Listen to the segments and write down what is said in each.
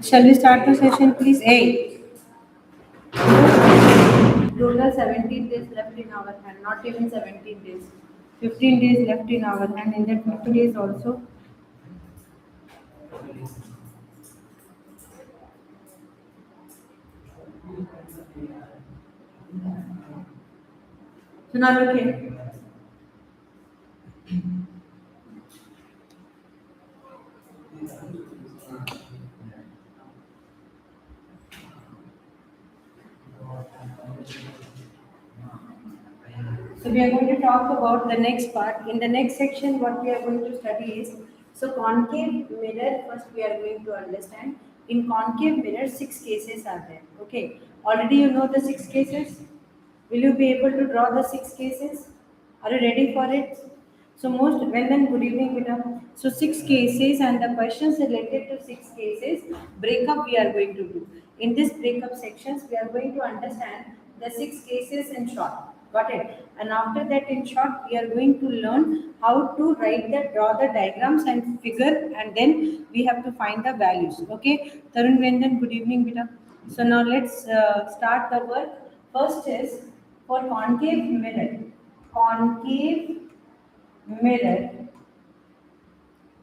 Shall we start the session, please? Hey. Total 17 days left in our hand. Not even 17 days. 15 days left in our hand. In that 50 days also. So now look here. So we are going to talk about the next part. In the next section, what we are going to study is, so concave mirror, first we are going to understand. In concave mirror, 6 cases are there. Okay. Already you know the 6 cases. Will you be able to draw the 6 cases? Are you ready for it? So most well done, good evening, Beta. So 6 cases and the questions related to 6 cases breakup we are going to do. In this breakup sections, we are going to understand the 6 cases in short. Got it? And after that, in short, we are going to learn how to draw the diagrams and figure, and then we have to find the values. Okay, Tarun Vendan, good evening, Beta. So now let's start the work. First is for concave mirror. Concave mirror,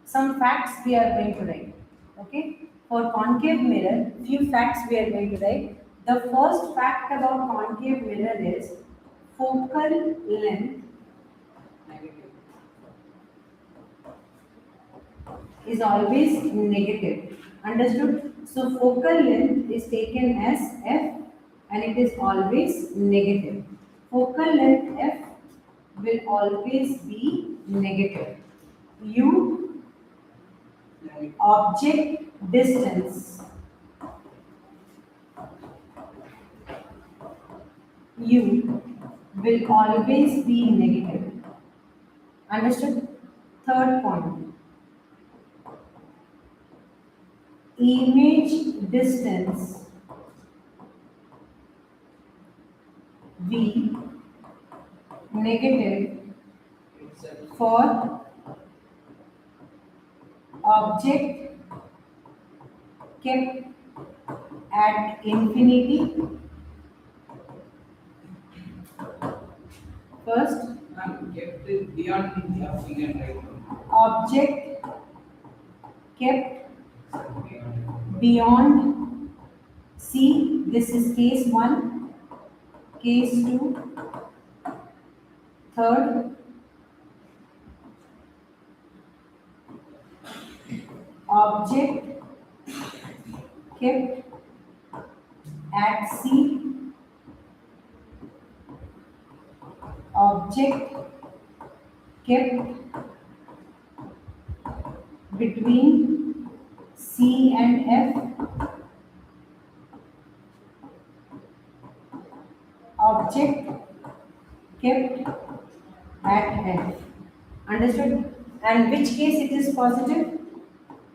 some facts we are going to write. Okay, for concave mirror, few facts we are going to write. The first fact about concave mirror is focal length is always negative. Understood? So focal length is taken as f and it is always negative. Focal length f will always be negative. U, object distance, U will always be negative. Understood? Third point, image distance V negative for object kept at infinity. First, kept beyond the opinion, right? Object kept beyond C. This is case 1, case 2, third, object kept at C, object kept between C and F, object kept at F. Understood? And which case it is positive?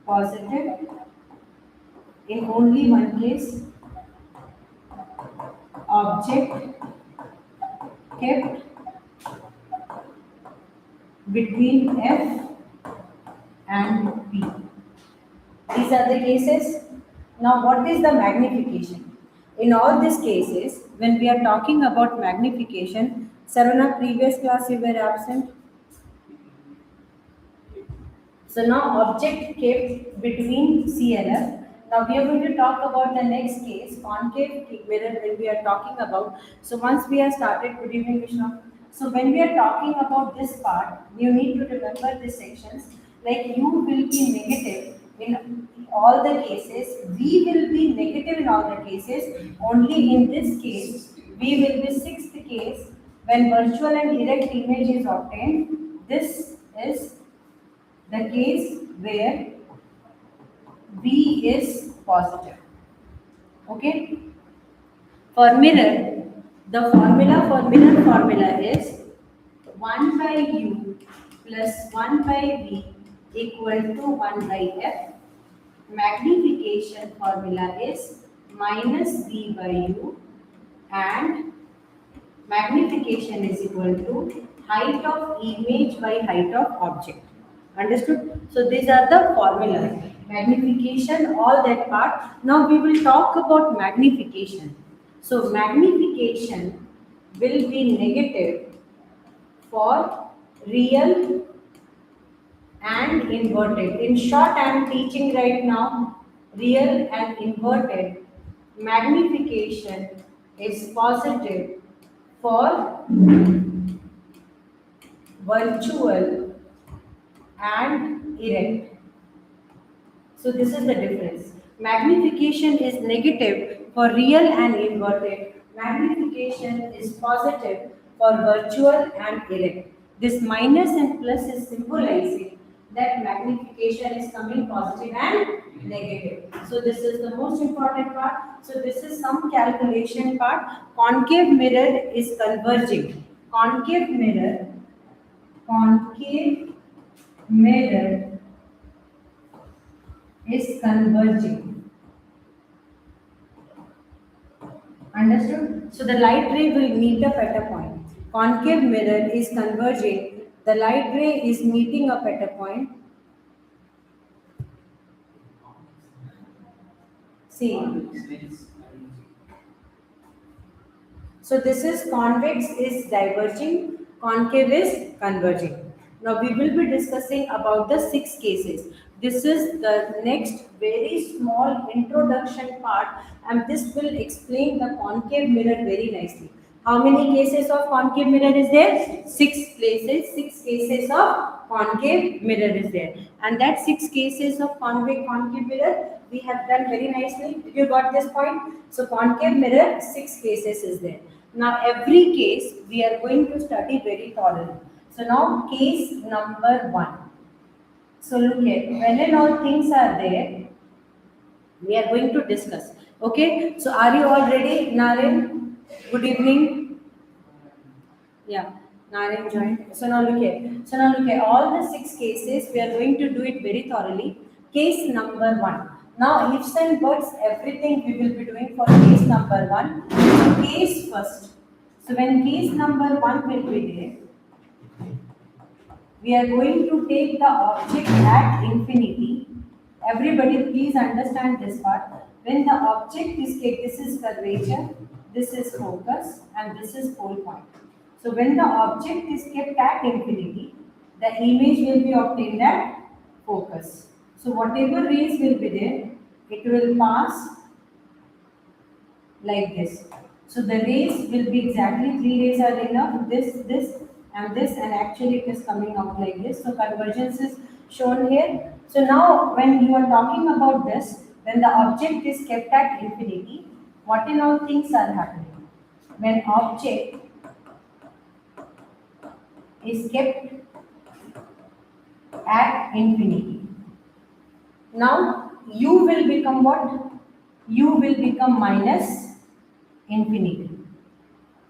Positive in only one case, object kept between F and P. These are the cases. Now what is the magnification? In all these cases, when we are talking about magnification, Saruna, previous class you were absent. So now object kept between C and F. Now we are going to talk about the next case, concave mirror, when we are talking about. So once we have started, good evening Vishnu. So when we are talking about this part, you need to remember these sections. Like U will be negative in all the cases, V will be negative in all the cases. Only in this case, V will be sixth case when virtual and direct image is obtained. This is the case where V is positive. Okay? For mirror, the formula for mirror formula is 1 by U plus 1 by V equal to 1 by F. Magnification formula is minus V by U, and magnification is equal to height of image by height of object. Understood? So these are the formulas. Magnification, all that part. Now we will talk about magnification. So magnification will be negative for real and inverted. In short, I am teaching right now real and inverted. Magnification is positive for virtual and erect. So this is the difference. Magnification is negative for real and inverted. Magnification is positive for virtual and erect. This minus and plus is symbolizing that magnification is coming positive and negative. So this is the most important part. So this is some calculation part. Concave mirror is converging. Concave mirror is converging. Understood? So the light ray will meet up at a point. Concave mirror is converging. The light ray is meeting up at a point. See. So this is convex is diverging, concave is converging. Now we will be discussing about the 6 cases. This is the next very small introduction part, and this will explain the concave mirror very nicely. How many cases of concave mirror is there? 6 places, 6 cases of concave mirror is there. And that 6 cases of concave mirror we have done very nicely. Did you got this point? So concave mirror, 6 cases is there. Now every case we are going to study very thoroughly. So now case number 1. So look at when and all things are there, we are going to discuss. Okay, so are you all ready, Naren? Good evening. Yeah, Naren joined. So now look at all the 6 cases. We are going to do it very thoroughly. Case number 1. Now ifs and buts, everything we will be doing for case number 1. So case first. So when case number 1 will be there, we are going to take the object at infinity. Everybody please understand this part. When the object is kept, this is curvature, this is focus, and this is pole point. So when the object is kept at infinity, the image will be obtained at focus. So whatever rays will be there, it will pass like this. So the rays will be exactly 3 rays are enough, this, and this, and actually it is coming out like this. So convergence is shown here. So now when you are talking about this, when the object is kept at infinity, what in all things are happening? When object is kept at infinity, now u will become what? U will become minus infinity.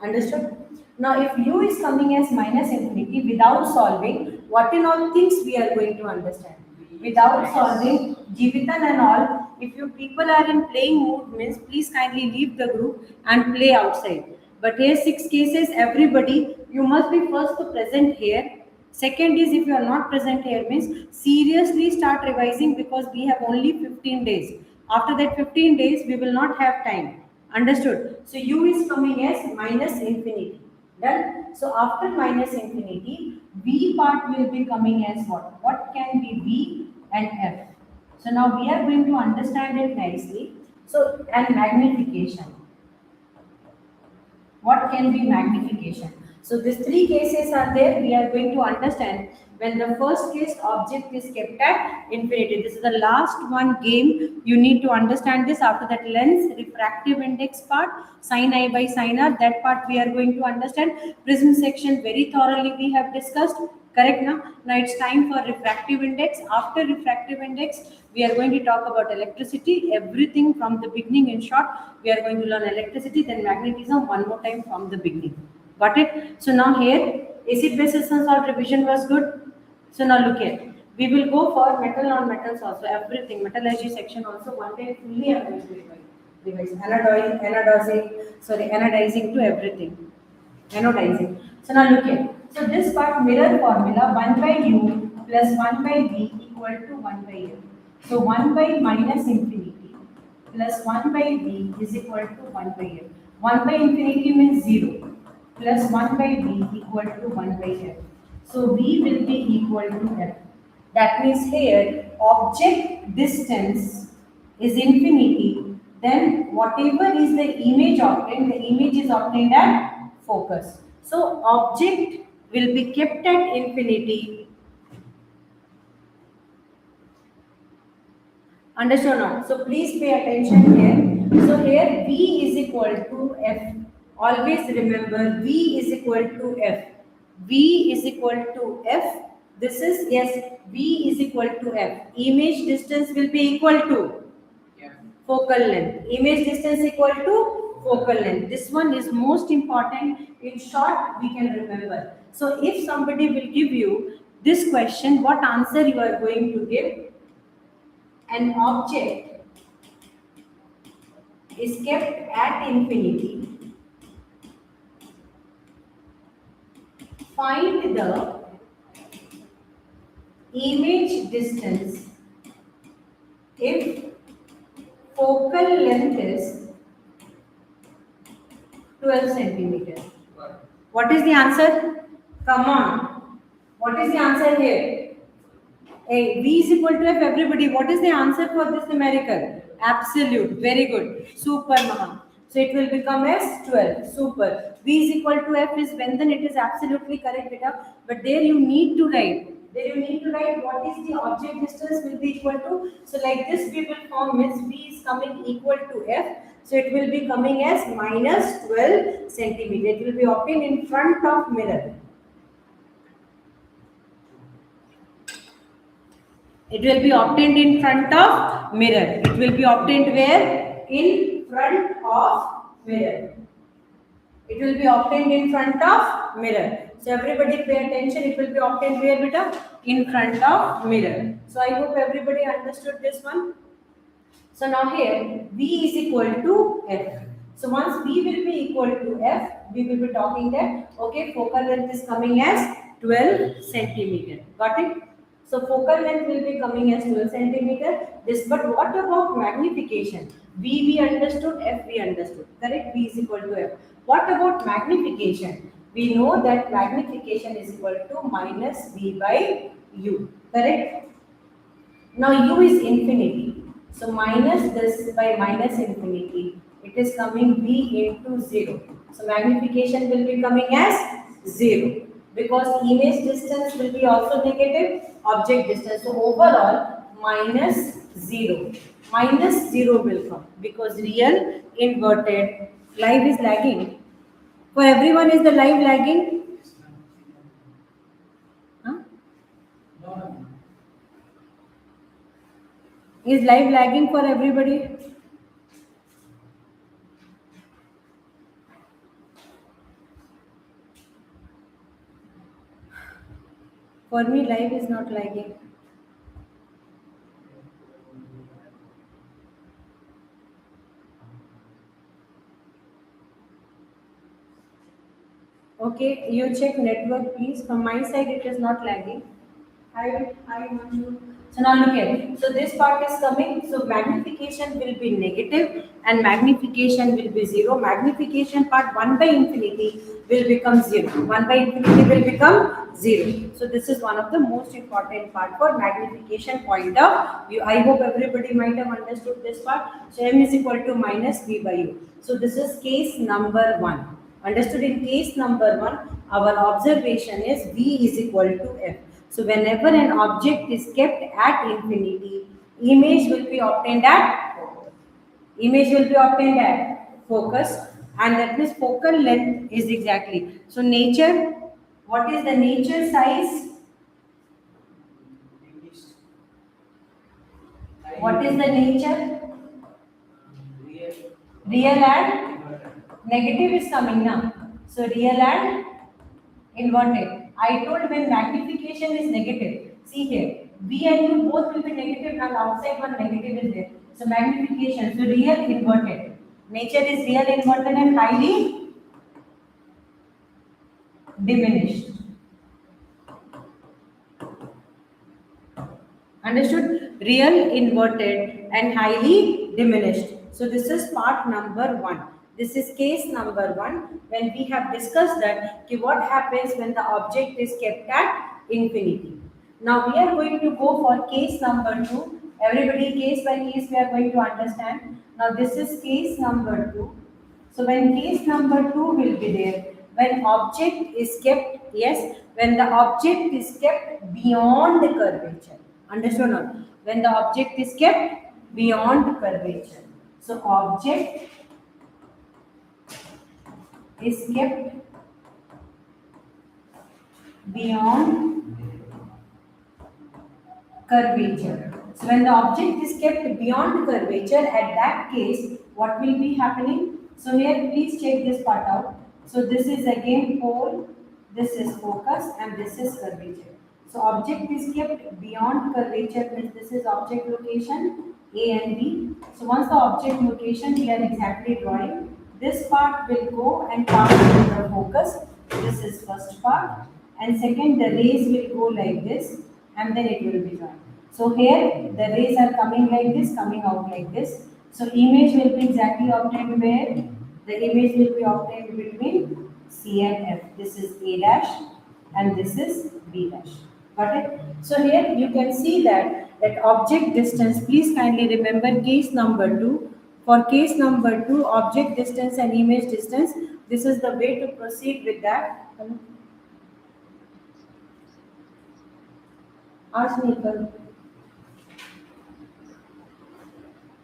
Understood? Now if u is coming as minus infinity, without solving, what in all things we are going to understand? Without solving, Jivitan and all, if you people are in playing mood, means please kindly leave the group and play outside. But here 6 cases, everybody, you must be first to present here. Second is, if you are not present here, means seriously start revising, because we have only 15 days. After that 15 days, we will not have time. Understood? So u is coming as minus infinity. Done? So after minus infinity, v part will be coming as what? What can be v and f? So now we are going to understand it nicely. So, and magnification. What can be magnification? So these 3 cases are there. We are going to understand when the first case object is kept at infinity. This is the last one game. You need to understand this. After that, lens, refractive index part, sin I by sin r, that part we are going to understand. Prism section very thoroughly we have discussed. Correct now? Now it's time for refractive index. After refractive index, we are going to talk about electricity. Everything from the beginning. In short, we are going to learn electricity, then magnetism one more time from the beginning. Got it? So now here, acid base resistance or revision was good. So now look at, we will go for metal non-metals also, everything, metallurgy section also one day fully I am going to revise. Anodizing to everything. Anodizing. So now look at, so this part mirror formula 1 by u plus 1 by v equal to 1 by f. So 1 by minus infinity plus 1 by b is equal to 1 by f. 1 by infinity means 0 plus 1 by b equal to 1 by f. So b will be equal to f. That means here object distance is infinity, then whatever is the image obtained, the image is obtained at focus. So object will be kept at infinity. Understood now? So please pay attention here. So here V is equal to F. Always remember V is equal to F. V is equal to F. This is, yes, V is equal to F. Image distance will be equal to Yeah. focal length. Image distance equal to focal length. This one is most important. In short, we can remember. So if somebody will give you this question, what answer you are going to give? An object is kept at infinity. Find the image distance if focal length is 12 centimeters. But What is the answer? Come on. What is the answer here? A V is equal to F, everybody. What is the answer for this numerical? Absolute. Very good. Super, Maha. So it will become as 12. Super. V is equal to F is when then it is absolutely correct, beta. But there you need to write. There you need to write what is the object distance will be equal to. So like this we will form means V is coming equal to F. So it will be coming as minus 12 centimeter. It will be obtained in front of mirror. It will be obtained in front of mirror. It will be obtained where? In front of mirror. It will be obtained in front of mirror. So everybody pay attention. It will be obtained where, beta? In front of mirror. So I hope everybody understood this one. So now here V is equal to F. So once V will be equal to F, we will be talking that okay, focal length is coming as 12 centimeter. Got it? So focal length will be coming as 12 centimeter. This, but what about magnification? V we understood, F we understood. Correct? V is equal to F. What about magnification? We know that magnification is equal to minus V by U. Correct? Now U is infinity. So minus this by minus infinity. It is coming V into 0. So magnification will be coming as 0. Because image distance will be also negative, object distance. So overall minus 0. Minus 0 will come. Because real inverted live is lagging. For everyone is the live lagging? Huh? no. Is live lagging for everybody? For me, live is not lagging. Okay, you check network please. From my side, it is not lagging. I want you. So now look at. So this part is coming. So magnification will be negative and magnification will be 0. Magnification part 1 by infinity will become 0. 1 by infinity will become 0. So this is one of the most important part for magnification point of view. I hope everybody might have understood this part. So M is equal to minus V by U. So this is case number 1. Understood? In case number 1, our observation is V is equal to F. So whenever an object is kept at infinity, image will be obtained at focus, and that means focal length is exactly. So nature, what is the nature size? What is the nature? Real. Real and negative is coming now. So real and inverted. I told when magnification is negative. See here, V and U both will be negative and outside one negative is there. So magnification. So real inverted. Nature is real inverted and highly diminished. Understood? Real, inverted, and highly diminished. So this is part number 1. This is case number 1 when we have discussed that okay, what happens when the object is kept at infinity. Now we are going to go for case number 2. Everybody case by case we are going to understand. Now this is case number 2. So when case number 2 will be there, when object is kept, yes, when the object is kept beyond the curvature. Understood or not? When the object is kept beyond curvature. So object is kept beyond curvature. So when the object is kept beyond curvature, at that case, what will be happening? So here, please check this part out. So this is again pole, this is focus, and this is curvature. So object is kept beyond curvature means this is object location A and B. So once the object location we are exactly drawing, this part will go and pass through the focus. This is first part, and second the rays will go like this, and then it will be joined. So here the rays are coming like this, coming out like this. So image will be exactly obtained where the image will be obtained between C and F. This is A dash and this is B dash. Got it? So here you can see that object distance. Please kindly remember case number 2. For case number 2, object distance and image distance. This is the way to proceed with that. Ask Nicole.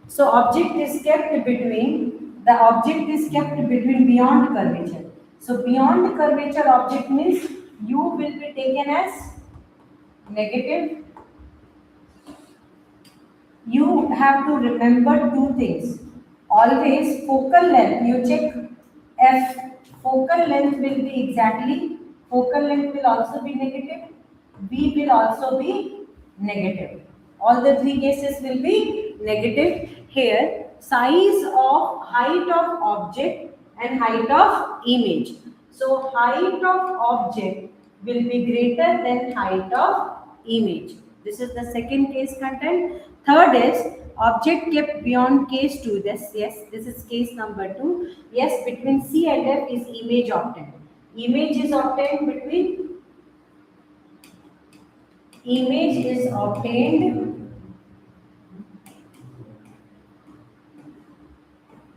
So object is kept between beyond curvature. So beyond curvature object means u will be taken as negative. You have to remember two things. Always focal length, you check f, focal length will be exactly, focal length will also be negative, b will also be negative. All the three cases will be negative. Here, size of height of object and height of image. So height of object will be greater than height of image. This is the second case content. Third is object kept beyond case 2. This, yes, this is case number 2. Yes, between C and F is image obtained. Image is obtained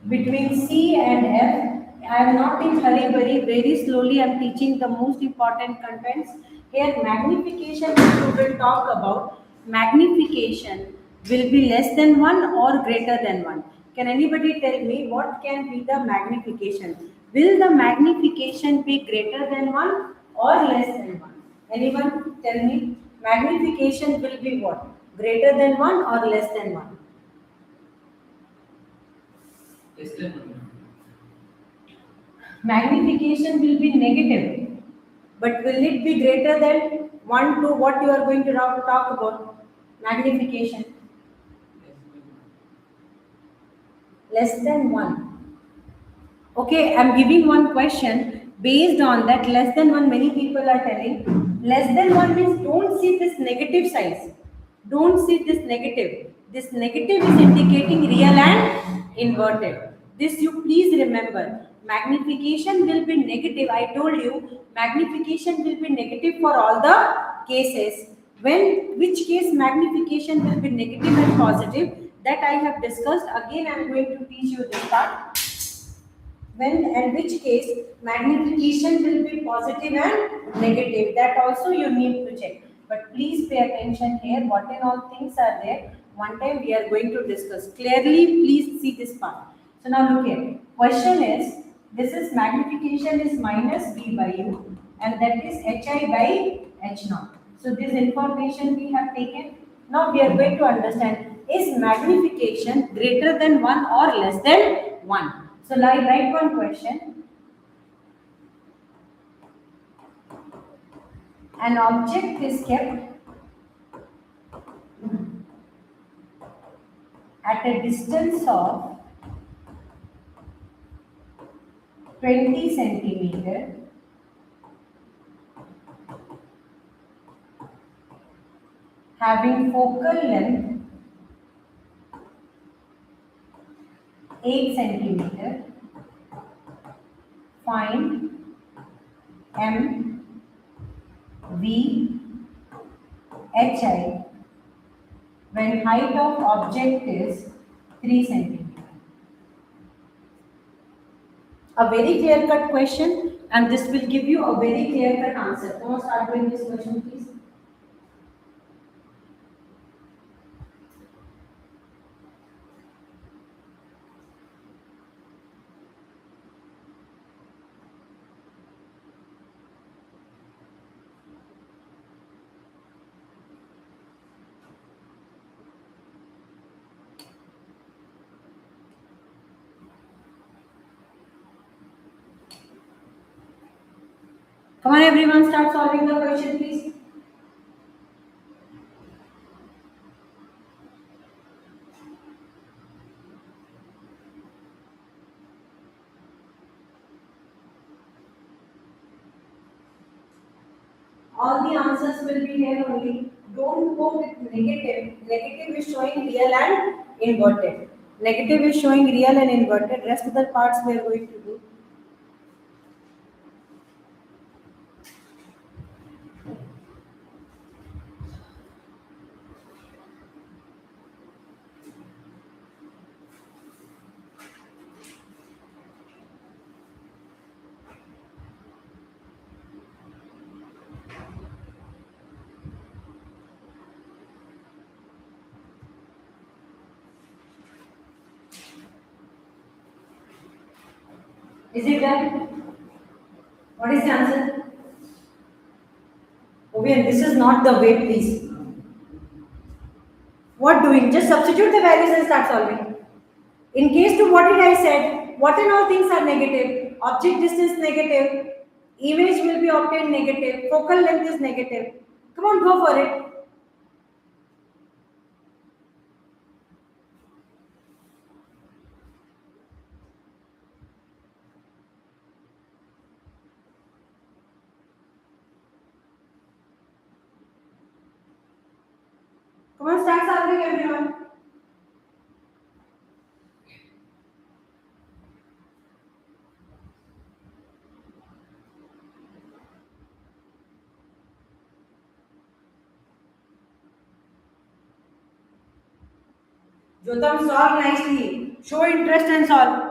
between C and F. I am not in hurry, very slowly I am teaching the most important contents. Here magnification we will talk about. Magnification will be less than 1 or greater than 1. Can anybody tell me what can be the magnification? Will the magnification be greater than 1 or less than 1? Anyone tell me? Magnification will be what? Greater than 1 or less than 1? Less than 1. Magnification will be negative, but will it be greater than 1 to what you are going to talk about? Magnification. Less than 1. Okay, I am giving one question. Based on that, less than 1, many people are telling, less than 1 means don't see this negative size. Don't see this negative. This negative is indicating real and inverted. This you please remember. Magnification will be negative. I told you, magnification will be negative for all the cases. Which case magnification will be negative and positive, that I have discussed. Again, I am going to teach you this part. When and which case magnification will be positive and negative, that also you need to check. But please pay attention here, what and all things are there. One time we are going to discuss. Clearly, please see this part. So now look here. Question is, this is magnification is minus b by u, and that is hi by h naught. So this information we have taken. Now we are going to understand, is magnification greater than 1 or less than 1? So I write one question. An object is kept at a distance of 20 centimeter having focal length 8 centimeter, find M, V, HI when height of object is 3 centimeter. A very clear cut question, and this will give you a very clear cut answer. Now start doing this question, please. Come on, everyone, start solving the question, please. All the answers will be here only. Don't go with negative. Negative is showing real and inverted. Negative is showing real and inverted. Rest of the parts we are going to do. Is it done? What is the answer? Ovian, this is not the way, please. What doing? Just substitute the values and start solving. In case to what did I said, what and all things are negative. Object distance negative. Image will be obtained negative. Focal length is negative. Come on, go for it. Come on, start solving, everyone. Jotam, solve nicely. Show interest and solve.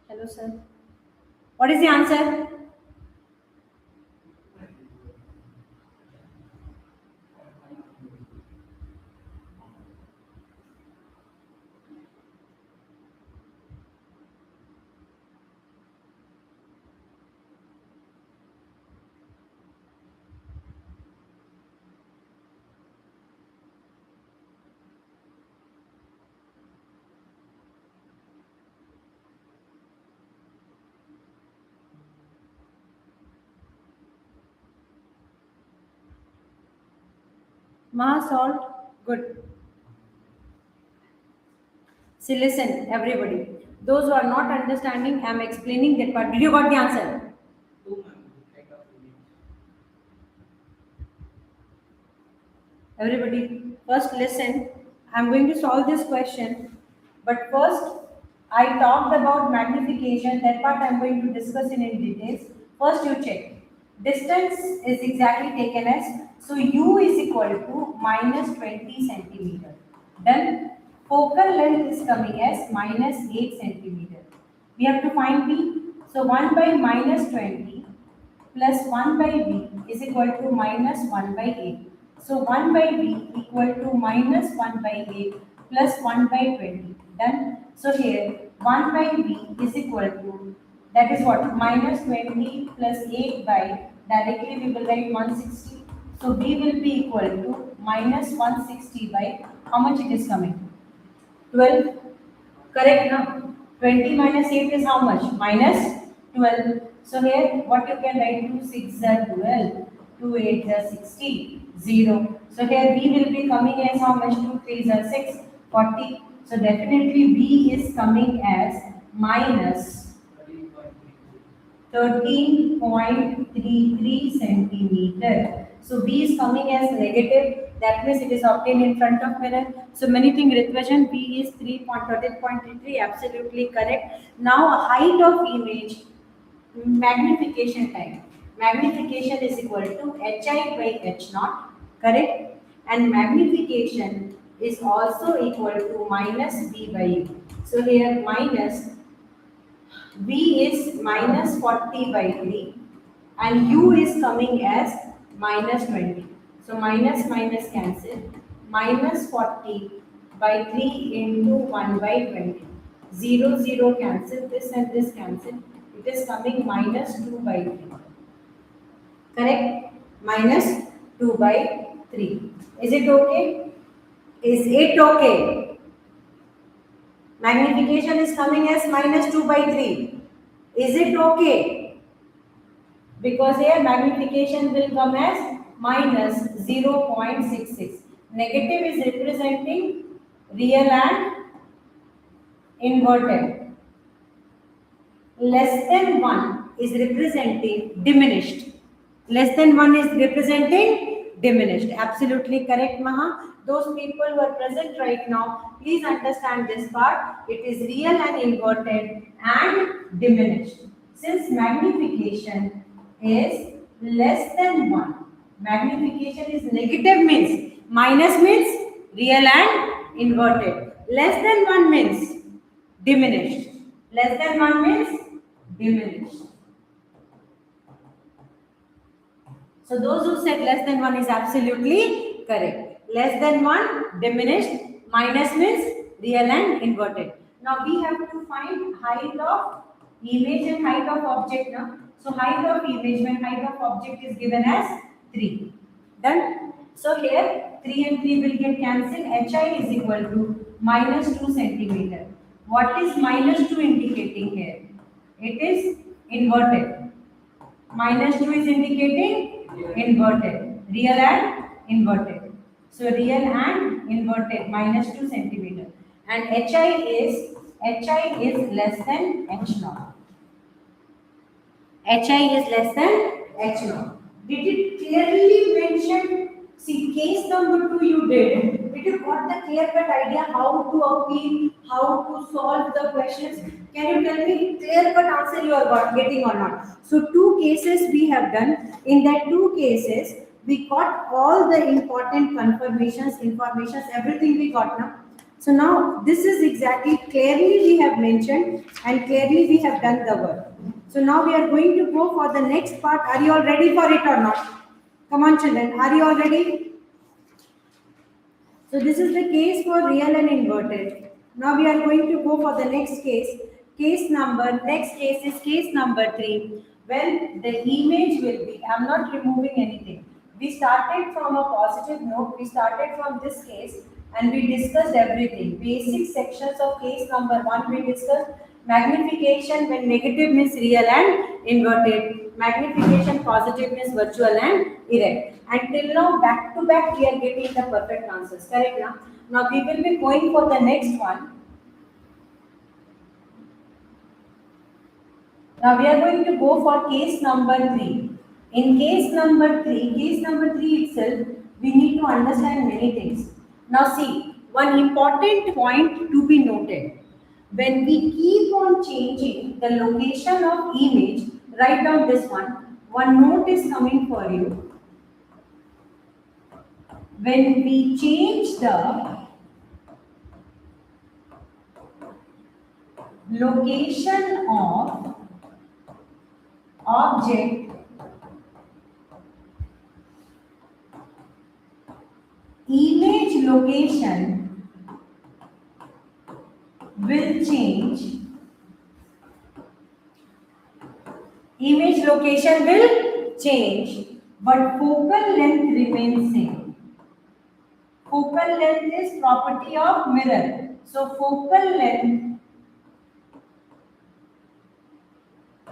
Hello, sir. What is the answer? Ma, salt. Good. See, listen, everybody. Those who are not understanding, I am explaining that part. Did you got the answer? Two ma'am, kind of unit. Everybody, first listen. I am going to solve this question. But first, I talked about magnification. That part I am going to discuss in details. First, you check. Distance is exactly taken as, so u is equal to minus 20 centimeter. Then focal length is coming as minus 8 centimeter. We have to find b. So 1 by minus 20 plus 1 by v is equal to minus 1 by 8. So 1 by v equal to minus 1 by 8 plus 1 by 20. Done. So here 1 by v is equal to, that is what, minus 20 plus 8 by, directly we will write 160. So v will be equal to minus 160 by, how much it is coming? 12. Correct now? 20 minus 8 is how much? Minus 12. So here what you can write, 2 6 are 12, 2 8 are 16, 0. So here B will be coming as how much? 2 3 are 6, 40. So definitely B is coming as minus 13.33 centimeter. So B is coming as negative. That means it is obtained in front of mirror. So many thing revision, B is 13.33. Absolutely correct. Now height of image, magnification time. Magnification is equal to hi by h naught. Correct. And magnification is also equal to minus b by u. So here minus B is minus 40 by 3 and U is coming as minus 20. So minus minus cancel. Minus 40 by 3 into 1 by 20. 0 0 cancel. This and this cancel. It is coming minus 2 by 3. Correct? Minus 2 by 3. Is it okay? Is it okay? Magnification is coming as minus 2 by 3. Is it okay? Because here magnification will come as minus 0.66. Negative is representing real and inverted. Less than 1 is representing diminished. Less than 1 is representing diminished. Absolutely correct, Maha. Those people who are present right now, please understand this part. It is real and inverted and diminished. Since magnification is less than 1, magnification is negative means, minus means real and inverted. Less than 1 means diminished. Less than 1 means diminished. So those who said less than 1 is absolutely correct. Less than 1 diminished, minus means real and inverted. Now we have to find height of image and height of object now. So height of image when height of object is given as 3. Done? So here 3 and 3 will get cancelled. Hi is equal to minus 2 centimeter. What is minus 2 indicating here? It is inverted. Minus 2 is indicating inverted. Real and inverted. So real and inverted minus 2 centimeter. And hi is less than h naught. Hi is less than h naught. Did it clearly mention? See, case number 2 you did. Did you got the clear-cut idea how to appeal, how to solve the questions? Can you tell me clear-cut answer you are getting or not? So 2 cases we have done. In that 2 cases, we got all the important informations, everything we got now. So now this is exactly clearly we have mentioned and clearly we have done the work. So now we are going to go for the next part. Are you all ready for it or not? Come on children, are you all ready? So this is the case for real and inverted. Now we are going to go for the next case. Next case is case number 3. When the image will be, I am not removing anything. We started from a positive note. We started from this case and we discussed everything. Basic sections of case number 1 we discussed. Magnification when negative means real and inverted. Magnification positive means virtual and erect. Until now, back to back, we are getting the perfect answers. Correct now? Now we will be going for the next one. Now we are going to go for case number 3. In case number 3 itself, we need to understand many things. Now see, one important point to be noted. When we keep on changing the location of image, write down this one. One note is coming for you. When we change the location of object, image location will change. Image location will change, but focal length remains same. Focal length is property of mirror. So focal length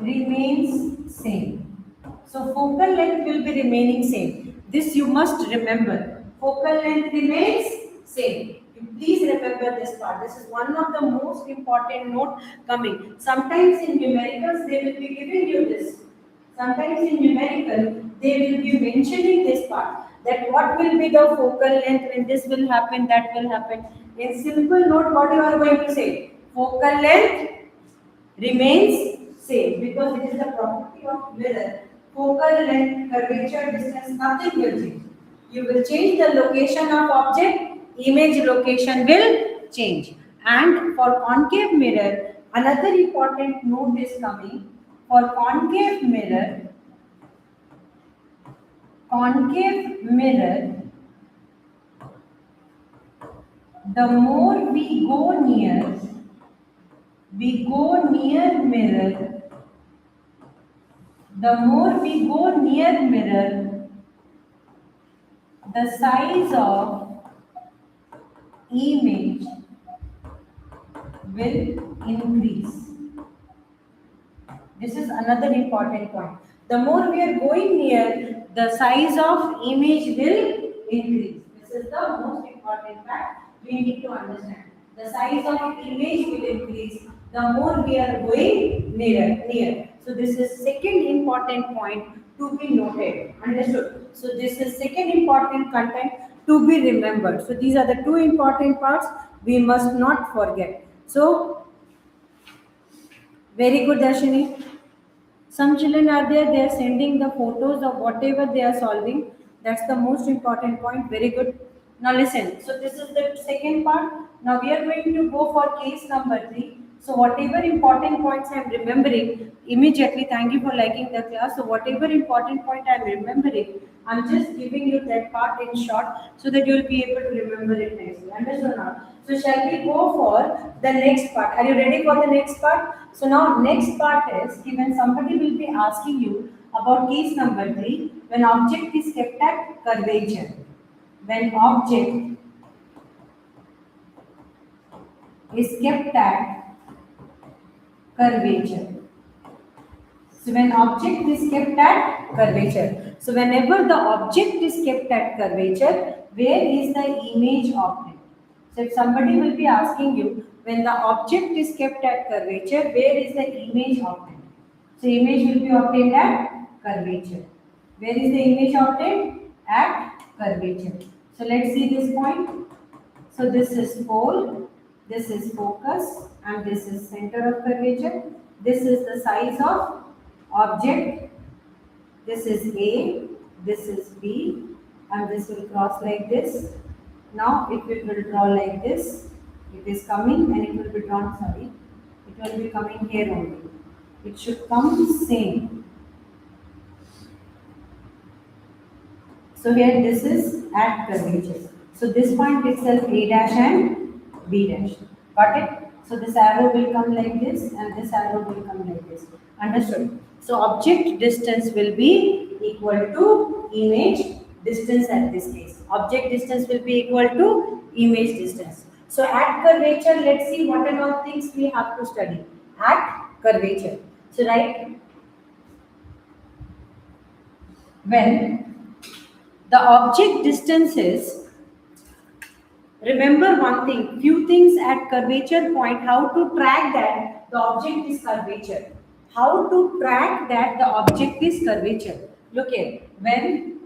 remains same. So focal length will be remaining same. This you must remember. Focal length remains same. You please remember this part. This is one of the most important note coming. Sometimes in numericals they will be giving you this. Sometimes in numerical they will be mentioning this part. That what will be the focal length when this will happen, that will happen. In simple note, what you are going to say? Focal length remains same because it is the property of mirror. Focal length, curvature, distance, nothing will change. You will change the location of object, image location will change. And for concave mirror, another important note is coming. For concave mirror, the more we go near mirror, the more we go near mirror, the size of image will increase. This is another important point. The more we are going near, the size of image will increase. This is the most important fact we need to understand. The size of image will increase the more we are going near. So this is second important point to be noted. Understood? So this is second important content to be remembered. So these are the two important parts we must not forget. So very good, Darshini. Some children are there, they are sending the photos of whatever they are solving. That's the most important point. Very good. Now listen. So this is the second part. Now we are going to go for case number 3. So whatever important points I am remembering immediately, thank you for liking the class. So whatever important point I am remembering, I'm just giving you that part in short so that you will be able to remember it nicely. Understood now? So shall we go for the next part? Are you ready for the next part? So now next part is when somebody will be asking you about case number 3, when object is kept at curvature. When object is kept at curvature. So when object is kept at curvature. So whenever the object is kept at curvature, where is the image obtained? So if somebody will be asking you, when the object is kept at curvature, where is the image obtained? So image will be obtained at curvature. Where is the image obtained? At curvature. So let's see this point. So this is pole, this is focus, and this is center of curvature. This is the size of object. This is A, this is B, and this will cross like this. Now if it will draw like this, it is coming and it will be drawn, sorry, it will be coming here only. It should come same. So here this is at curvature. So this point itself A dash and B dash. Got it? So this arrow will come like this and this arrow will come like this. Understood? So object distance will be equal to image distance at this case. Object distance will be equal to image distance. So at curvature, let's see what and all things we have to study. At curvature. So right, when the object distance is, remember one thing, few things at curvature point, how to track that the object is curvature. How to track that the object is curvature. Look here, when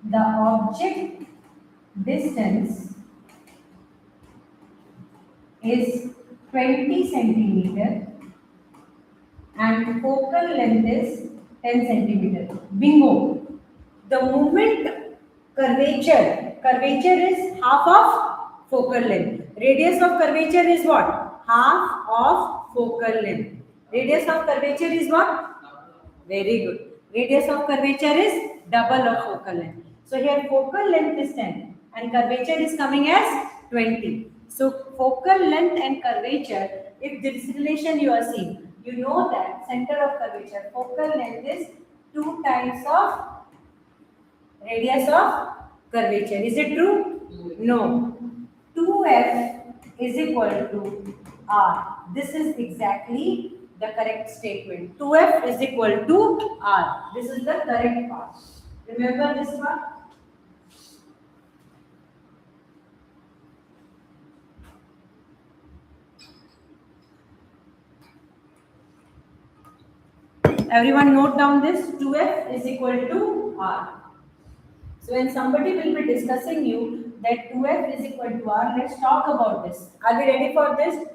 the object distance is 20 centimeter and focal length is 10 centimeter. Bingo! The moment curvature is half of focal length. Radius of curvature is what? Half of focal length. Radius of curvature is what? Very good. Radius of curvature is double of focal length. So here focal length is 10 and curvature is coming as 20. So focal length and curvature, if this relation you are seeing, you know that center of curvature, focal length is 2 times of radius of curvature. Is it true? No. 2f is equal to r. This is exactly the correct statement. 2f is equal to r. This is the correct part. Remember this part? Everyone note down this. 2f is equal to r. So when somebody will be discussing you that 2f is equal to r, let's talk about this. Are we ready for this?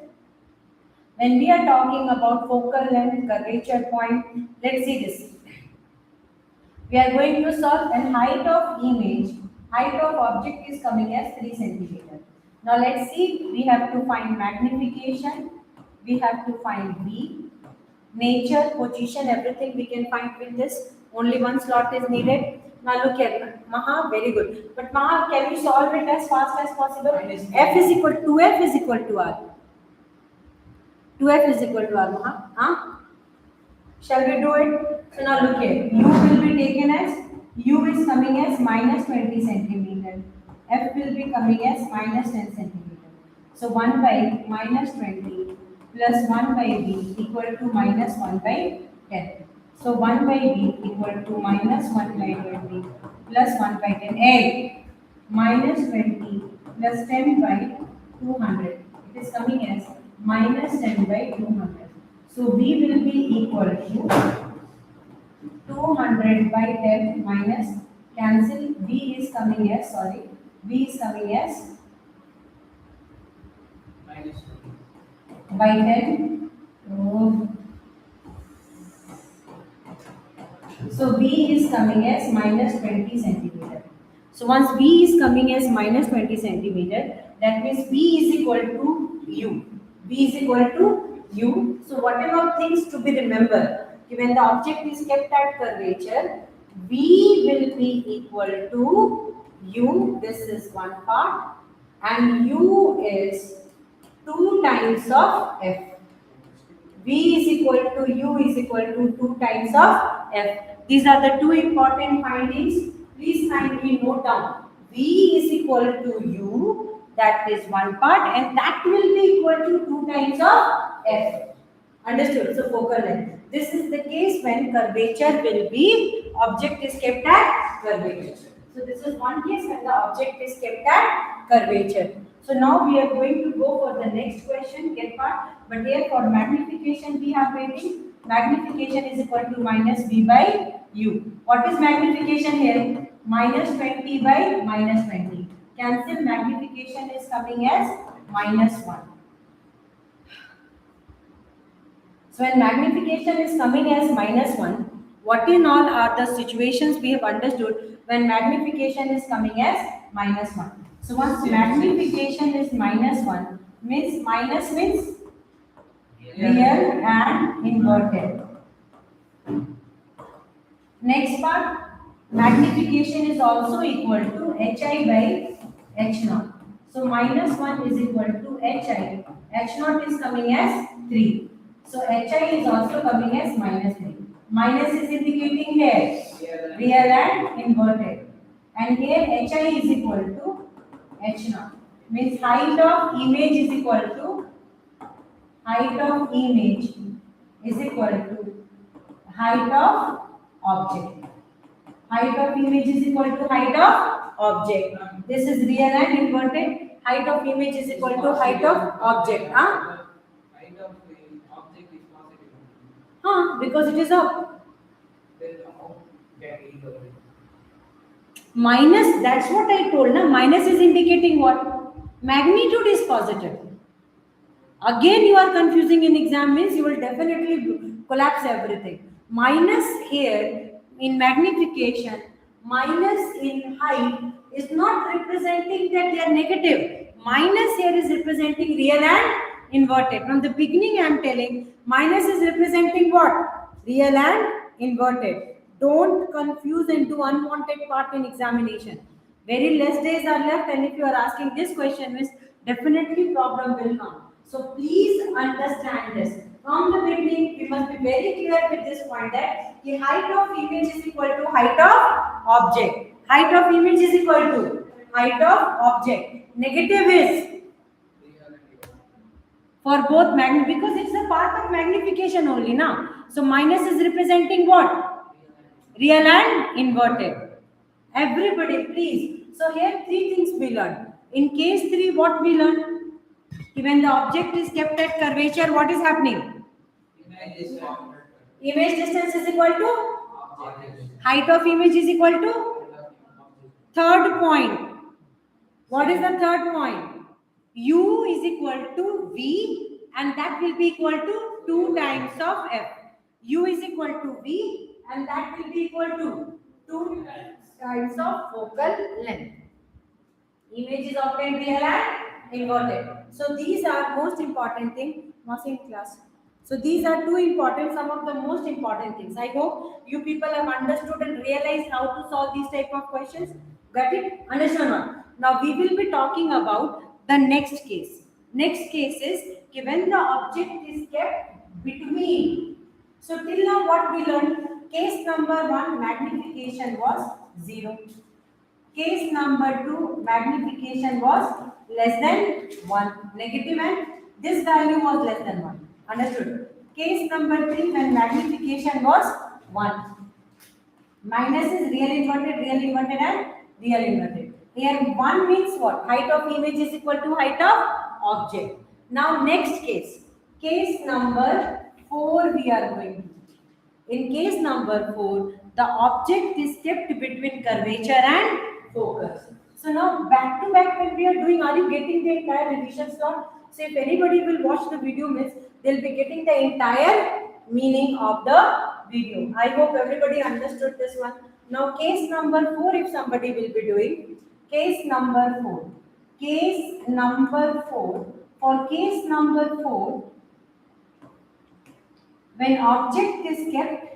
When we are talking about focal length, curvature point, let's see this. We are going to solve, and height of image, height of object is coming as 3 centimeter. Now let's see, we have to find magnification, we have to find B, nature, position, everything we can find with this. Only one slot is needed. Now look here, Maha, very good. But Maha, can you solve it as fast as possible? F is equal to F is equal to R. 2f is equal to r, Maha. Huh? Shall we do it? So now look here. U will be taken as, U is coming as minus 20 centimeter. F will be coming as minus 10 centimeter. So 1 by minus 20 plus 1 by B equal to minus 1 by 10. So 1 by B equal to minus 1 by 20 plus 1 by 10. A minus 20 plus 10 by 200. It is coming as minus 10 by 200. So B will be equal to 200 by 10 minus, cancel, B is coming as, sorry, B is coming as minus by 10. Oh. So B is coming as minus 20 centimeter. So once B is coming as minus 20 centimeter, that means B is equal to U. B is equal to U. So whatever things to be remembered, when the object is kept at curvature, B will be equal to U. This is one part, and U is 2 times of F. V is equal to U is equal to 2 times of F. These are the two important findings. Please kindly note down. V is equal to U, that is one part, and that will be equal to 2 times of F. Understood? So focal length. This is the case when curvature will be, object is kept at curvature. So this is one case when the object is kept at curvature. So now we are going to go for the next question, get part. But here for magnification we are waiting. Magnification is equal to minus V by U. What is magnification here? Minus 20 by minus 20. Cancel, magnification is coming as minus 1. So when magnification is coming as minus 1, what in all are the situations we have understood when magnification is coming as minus 1? So once magnification is minus 1, means minus means real and inverted. Next part, magnification is also equal to hi by h0. So minus 1 is equal to hi. H0 is coming as 3. So hi is also coming as minus 3. Minus is indicating here real and inverted. And here hi is equal to h0. Means height of image is equal to height of image is equal to height of object. Height of image is equal to height of object. This is real and inverted. Height of image is equal to height of object. Huh? height of the object is positive. Because it is up. Then how can we do it? Minus, that's what I told. Na? Minus is indicating what? Magnitude is positive. Again, you are confusing in exam, means you will definitely collapse everything. Minus here in magnification, minus in height is not representing that they are negative. Minus here is representing real and inverted. From the beginning I am telling, minus is representing what? Real and inverted. Don't confuse into unwanted part in examination. Very less days are left, and if you are asking this question, means definitely problem will come. So please understand this. From the beginning, we must be very clear with this point that the height of image is equal to height of object. Height of image is equal to height of object. Negative is for both because it's a part of magnification only now. So minus is representing what? Real and inverted. Everybody, please. So here three things we learned. In case 3, what we learned? When the object is kept at curvature, what is happening? Image is forward. Image distance is equal to? Object. Height of image is equal to? Third point. What is the third point? U is equal to V and that will be equal to 2 times of F. U is equal to V and that will be equal to 2 times of focal length. Image is obtained real and inverted. So these are most important thing. In class. So these are two important, some of the most important things. I hope you people have understood and realized how to solve these type of questions. Got it? Understand what? Now we will be talking about the next case. Next case is when the object is kept between. So till now what we learned? Case number 1, magnification was 0. Case number 2, magnification was less than 1, negative, and this value was less than 1. Understood? Case number 3, when magnification was 1. Minus is real inverted, and real inverted. Here 1 means what? Height of image is equal to height of object. Now next case. Case number 4 we are going to. In case number 4, the object is kept between curvature and focus. So now back to back when we are doing, are you getting the entire revision slot? So if anybody will watch the video, means they'll be getting the entire meaning of the video. I hope everybody understood this one. Now case number 4, if somebody will be doing, case number 4. Case number 4. For case number 4, when object is kept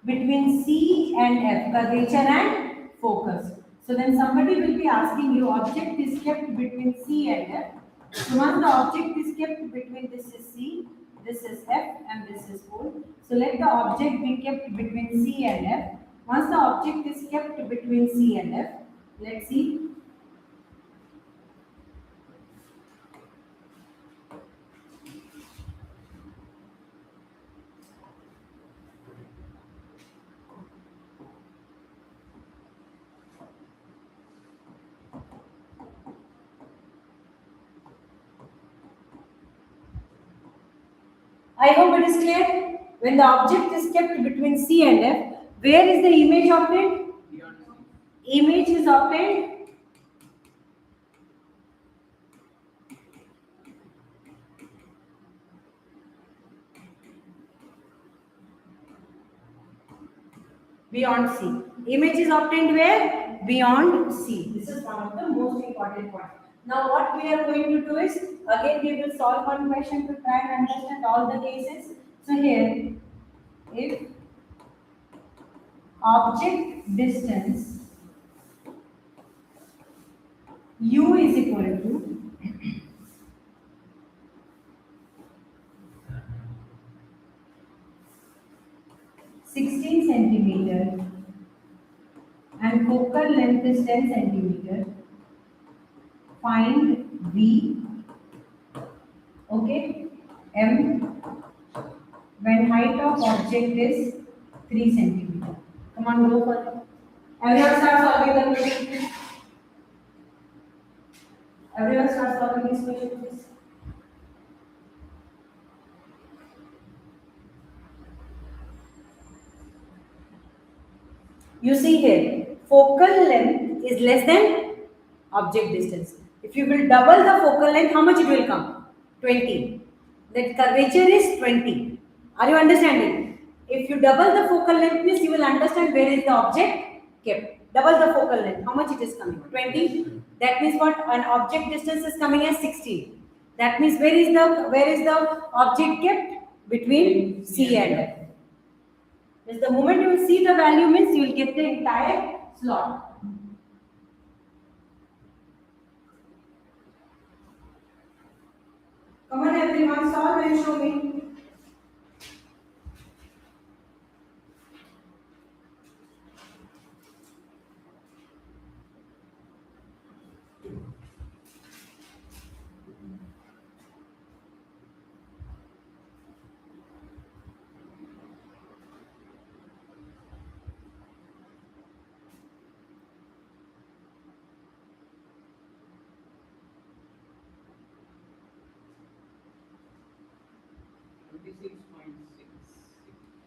between C and F, curvature and focus. So then somebody will be asking you, object is kept between C and F. So once the object is kept between, this is C, this is F, and this is O. So let the object be kept between C and F. Once the object is kept between C and F, let's see. I hope it is clear. When the object is kept between C and F, where is the image obtained? Beyond Image is obtained beyond C. Image is obtained where? Beyond C. This is one of the most important points. Now what we are going to do is, again we will solve one question to try and understand all the cases. So here, if object distance U is equal to 16 centimeter and focal length is 10 centimeter, find V, okay, M, when height of object is 3 centimeter. Come on, go for it. Everyone start solving the question, please. Everyone start solving this question, please. You see here, focal length is less than object distance. If you will double the focal length, how much it will come? 20. That curvature is 20. Are you understanding? If you double the focal length, means you will understand where is the object kept. Double the focal length, how much it is coming? 20. That means what? An object distance is coming as 16. That means where is the object kept? Between C and F. Because the moment you will see the value, means you will get the entire slot. Come on everyone, solve and show me.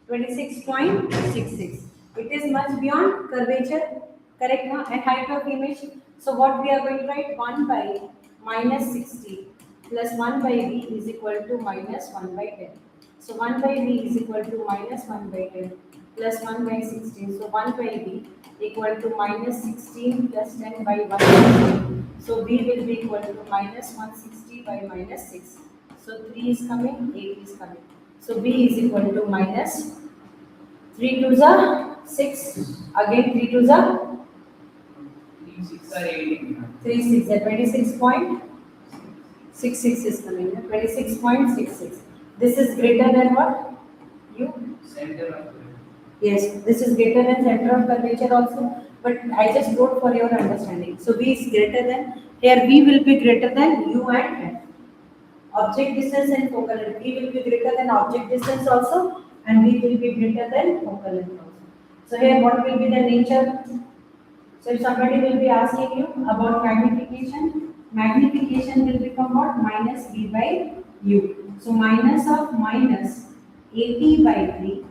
26.66. It is much beyond curvature, correct now? And height of image. So what we are going to write, 1 by minus 60 plus 1 by b is equal to minus 1 by 10. So 1 by b is equal to minus 1 by 10 plus 1 by 16. So 1 by b equal to minus 16 plus 10 by 1. So b will be equal to minus 160 by minus 6. So 3 is coming, 8 is coming. So b is equal to minus 3 twos are 6. Again 3 twos are 3 6 are 26.66 is coming. 26.66. This is greater than what? U? Center of Yes, this is greater than center of curvature also. But I just wrote for your understanding. So V is greater than, here V will be greater than U and F. Object distance and focal length. V will be greater than object distance also, and V will be greater than focal length also. So here what will be the nature? So if somebody will be asking you about magnification will become what? Minus V by U. So minus of minus 80 by 3,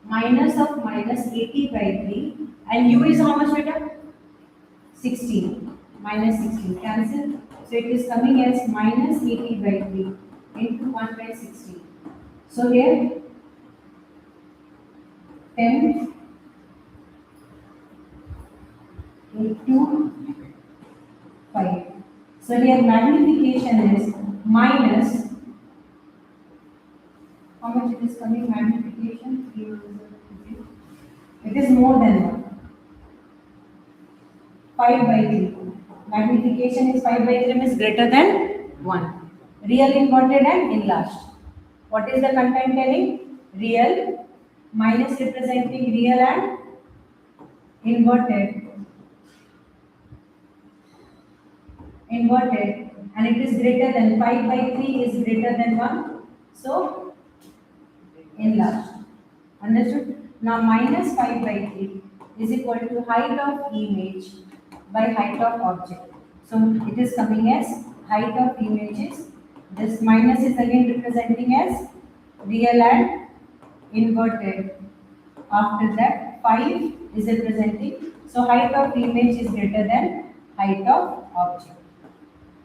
minus of minus 80 by 3, and U is how much beta? 16. Minus 16. Cancel. So it is coming as minus 80 by 3 into 1 by 16. So here 10 into 5. So here magnification is minus, how much it is coming magnification? It is more than 1. 5 by 3. Magnification is 5 by 3 means greater than 1. Real inverted and enlarged. What is the content telling? Real minus representing real and inverted. Inverted, and it is greater than 5 by 3 is greater than 1. So enlarged. Understood? Now minus 5 by 3 is equal to height of image by height of object. So it is coming as height of image is, this minus is again representing as real and inverted. After that 5 is representing, so height of image is greater than height of object.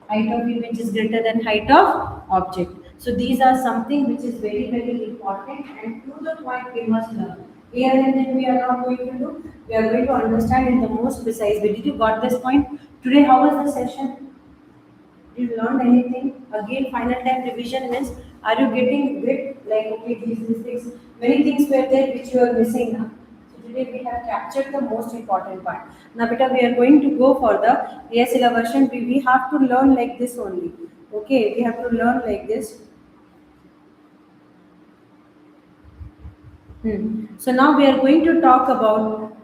Height of image is greater than height of object. So these are something which is very important, and to the point we must learn. Here and then we are not going to do. We are going to understand in the most precise way. Did you got this point? Today how was the session? Did you learn anything? Again, final time revision means, are you getting grip? Like, okay, these things. Many things were there which you are missing now. So today we have captured the most important part. Now, beta, we are going to go for the ASLA version. We have to learn like this only. Okay, we have to learn like this. So now we are going to talk about,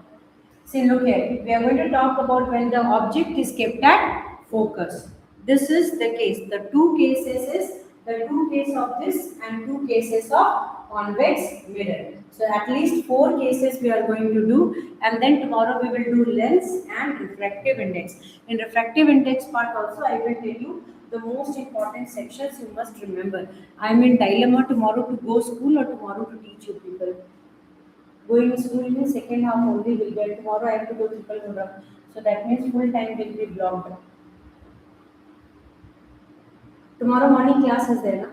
see look here, we are going to talk about when the object is kept at focus. This is the case. The two cases is the two case of this and two cases of convex mirror. So at least 4 cases we are going to do, and then tomorrow we will do lens and refractive index. In refractive index part also I will tell you the most important sections you must remember. I am in dilemma tomorrow to go school or tomorrow to teach you people. Going to school in second half only will get. Tomorrow I have to go triple program. So that means full time will be blocked. Tomorrow morning class is there. Na?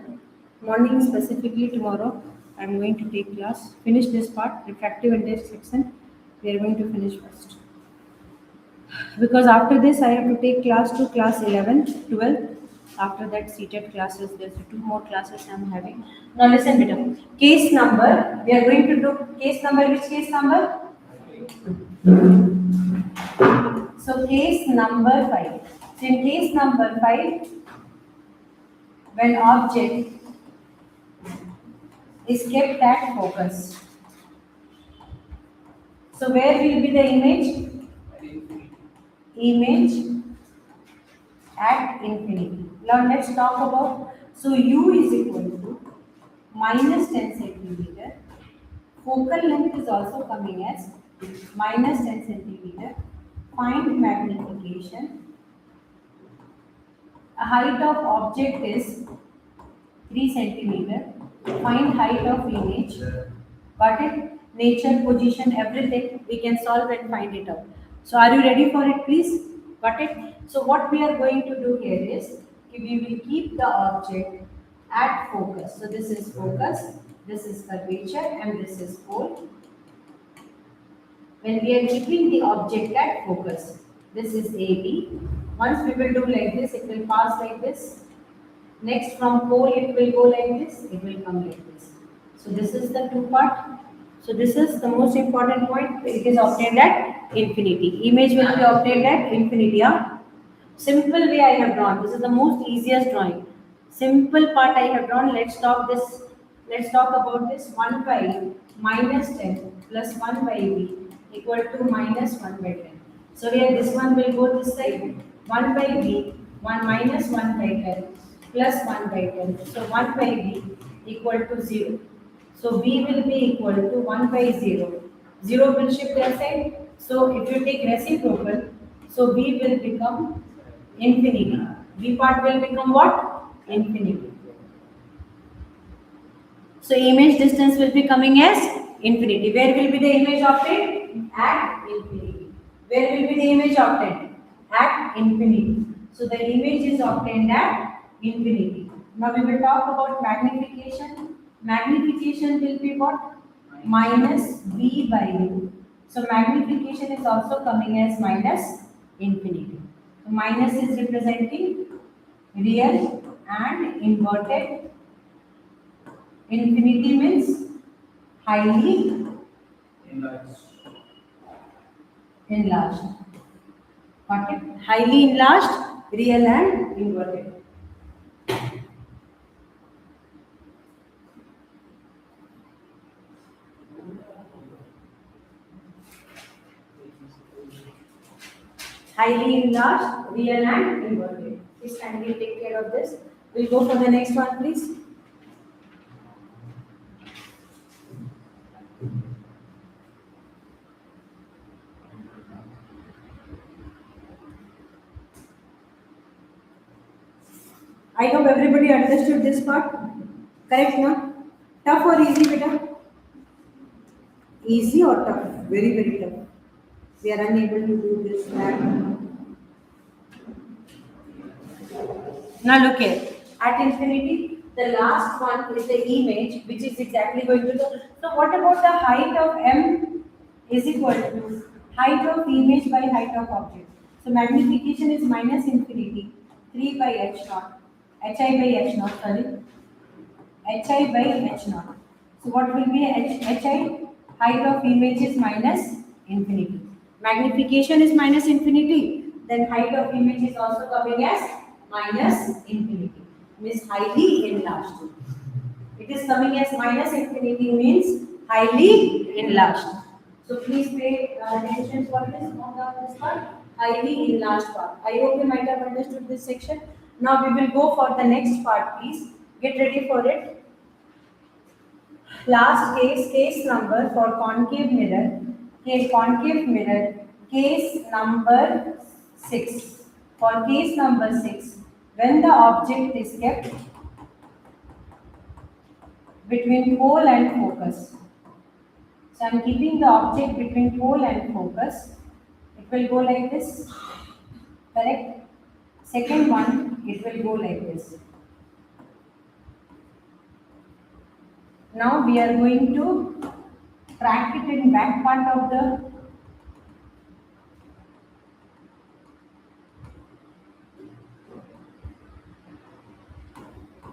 Morning specifically tomorrow I am going to take class. Finish this part, refractive index section. We are going to finish first. Because after this I have to take class to class 11, 12. After that seated classes, there's 2 more classes I'm having. Now listen beta. Case number, we are going to do case number, which case number? So case number 5. So in case number 5, when object is kept at focus. So where will be the image? Image at infinity. Now let's talk about, so U is equal to minus 10 centimeter. Focal length is also coming as minus 10 centimeter. Find magnification. A height of object is 3 centimeter. Find height of image. Got it? Nature, position, everything we can solve and find it out. So are you ready for it, please? Got it? So what we are going to do here is we will keep the object at focus. So this is focus, this is curvature, and this is pole. When we are keeping the object at focus, this is AB. Once we will do like this, it will pass like this. Next from pole it will go like this, it will come like this. So this is the two part. So this is the most important point. It is obtained at infinity. Image will be obtained at infinity. Yeah? Simple way I have drawn. This is the most easiest drawing. Simple part I have drawn. Let's talk this. Let's talk about this. 1 by minus 10 plus 1 by b equal to minus 1 by 10. So here this one will go this side. 1 by b, 1 minus 1 by 10 plus 1 by 10. So 1 by b equal to 0. So b will be equal to 1 by 0. 0 will shift their side. So if you take reciprocal, so b will become infinity. B part will become what? Infinity. So image distance will be coming as infinity. Where will be the image obtained? At infinity. Where will be the image obtained? At infinity. So the image is obtained at infinity. Now we will talk about magnification. Magnification will be what? Minus b by u. So magnification is also coming as minus infinity. So minus is representing real and inverted. Infinity means highly enlarged. Got it? Highly enlarged, real and inverted. Highly enlarged, real and inverted. Please kindly take care of this. We'll go for the next one, please. I hope everybody understood this part. Correct, no? Tough or easy, beta? Easy or tough? Very, very tough. We are unable to do this. Now look here. At infinity, the last one is the image, which is exactly going to the. So what about the height of m is equal to height of image by height of object? So magnification is minus infinity, 3 by h naught, hi by h naught, sorry, hi by h naught. So what will be hi? Height of image is minus infinity. Magnification is minus infinity. Then height of image is also coming as minus infinity. Means highly enlarged. It is coming as minus infinity means highly enlarged. So please pay attention for this on this part. Highly enlarged part. I hope you might have understood this section. Now we will go for the next part. Please get ready for it. Last case number for concave mirror, case number 6. For case number 6, when the object is kept between pole and focus. So I am keeping the object between pole and focus. It will go like this. Correct? Second one, it will go like this. Now we are going to track it in back part of the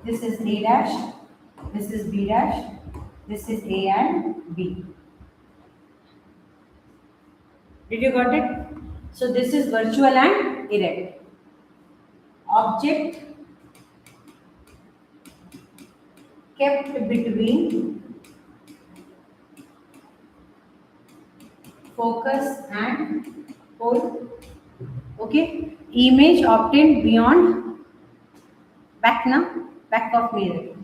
this is A dash, this is B dash, this is A and B. Did you got it? So this is virtual and erect. Object kept between focus and pole. Okay. Image obtained beyond back of mirror.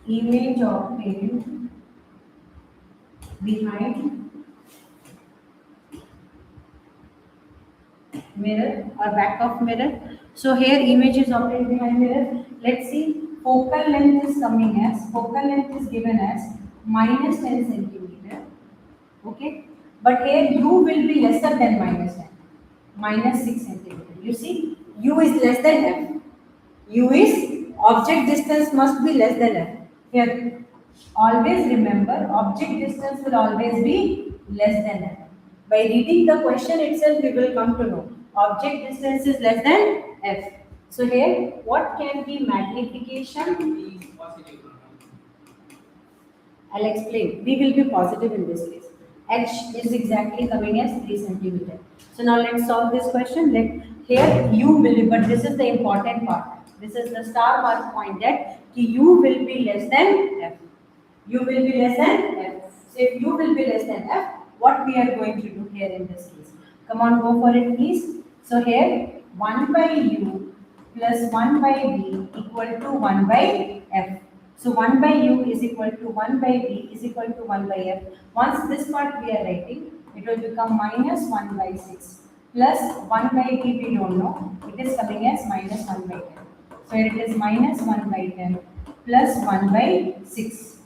Image obtained behind mirror or back of mirror. So here image is obtained behind mirror. Let's see, focal length is coming as, focal length is given as minus 10 centimeter. Okay, but here u will be lesser than minus 10, minus 6 centimeter. You see, u is less than f. U is object distance must be less than f. Here, always remember object distance will always be less than f. By reading the question itself, we will come to know object distance is less than f. So here, what can be magnification? B is positive. I'll explain. We will be positive in this case. H is exactly coming as 3 centimeter. So now let's solve this question. Here u will be, but this is the important part. This is the star mark point that u will be less than f. U will be less than f. So if u will be less than f, what we are going to do here in this case? Come on, go for it, please. So here 1 by u plus 1 by v equal to 1 by f. So 1 by u is equal to 1 by v is equal to 1 by f. Once this part we are writing, it will become minus 1 by 6 plus 1 by v we don't know. It is coming as minus 1 by 10. So it is minus 1 by 10 plus 1 by 6.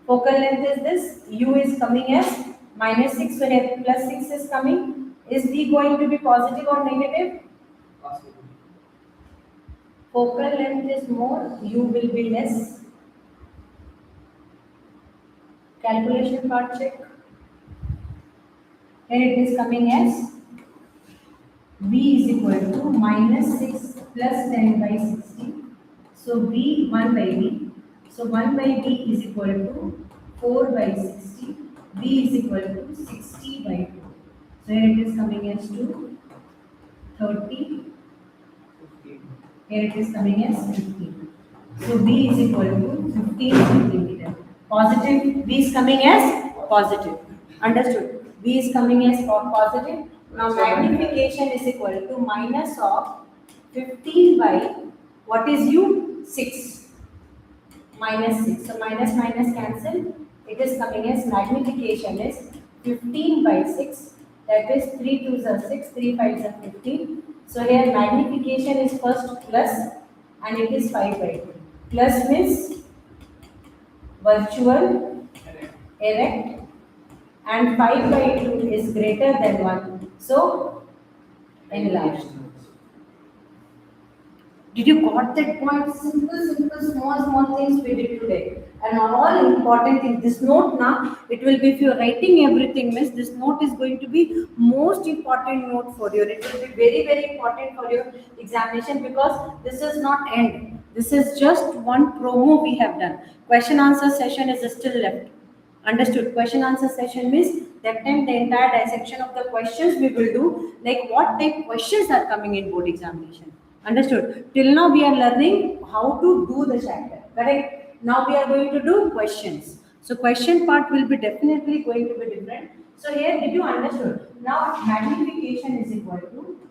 Focal length is this. U is coming as minus 6. So here plus 6 is coming. Is v going to be positive or negative? Positive. Focal length is more, u will be less. Calculation part check. Here it is coming as v is equal to minus 6 plus 10 by 60. So v 1 by v. So 1 by v is equal to 4 by 60. v is equal to 60 by 2. So here it is coming as 2, 30. 15. Here it is coming as 15. So V is equal to 15 centimeter. Positive, V is coming as positive. Understood? V is coming as positive. Now magnification is equal to minus of 15 by, what is U? 6. Minus 6. So minus minus cancel. It is coming as magnification is 15 by 6. That is 3 2s are 6, 3 5s are 15. So here magnification is first plus and it is 5 by 2. Plus means virtual, erect, and 5 by 2 is greater than 1. So enlarged. Did you got that point? Simple, small things we did today. And all important things. This note now, it will be if you are writing everything, miss, this note is going to be most important note for you. It will be very important for your examination because this is not end. This is just one promo we have done. Question answer session is still left. Understood? Question answer session means that time the entire dissection of the questions we will do, like what type questions are coming in board examination. Understood? Till now we are learning how to do the chapter. Correct? Now we are going to do questions. So question part will be definitely going to be different. So here did you understood? Now magnification is equal to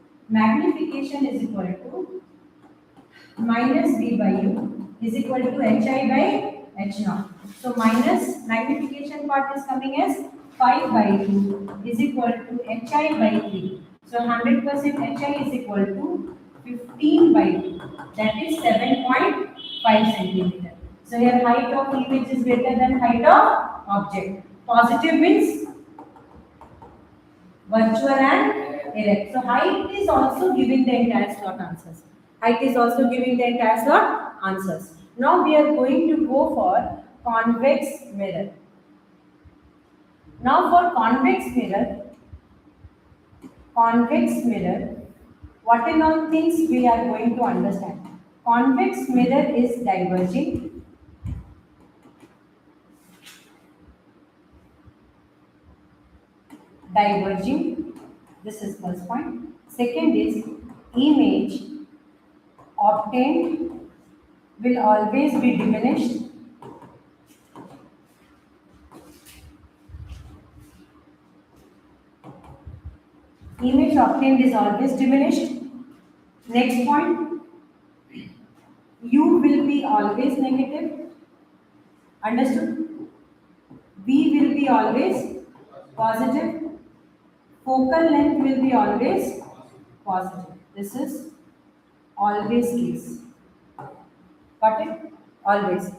minus v by u is equal to hi by h naught. So minus magnification part is coming as 5 by 2 is equal to hi by 3. So 100% hi is equal to 15 by 2. That is 7.5 centimeter. So here height of image is greater than height of object. Positive means virtual and erect. So height is also giving the entire slot answers. Height is also giving the entire slot answers. Now we are going to go for convex mirror. Now for convex mirror, what are all things we are going to understand? Convex mirror is diverging. This is first point. Second is image obtained will always be diminished. Image obtained is always diminished. Next point, U will be always negative. Understood? V will be always positive. Focal length will be always positive. This is always case. Got it? Always.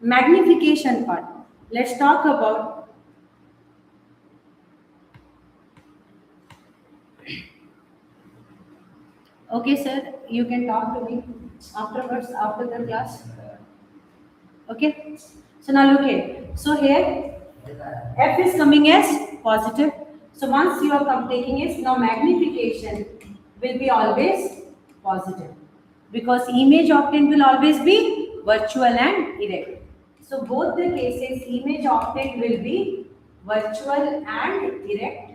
Magnification part. Let's talk about. Okay, sir, you can talk to me afterwards, after the class. Okay. So now look here. So here, f is coming as positive. So once you are taking it, now magnification will be always positive because image obtained will always be virtual and erect. So both the cases, image obtained will be virtual and erect.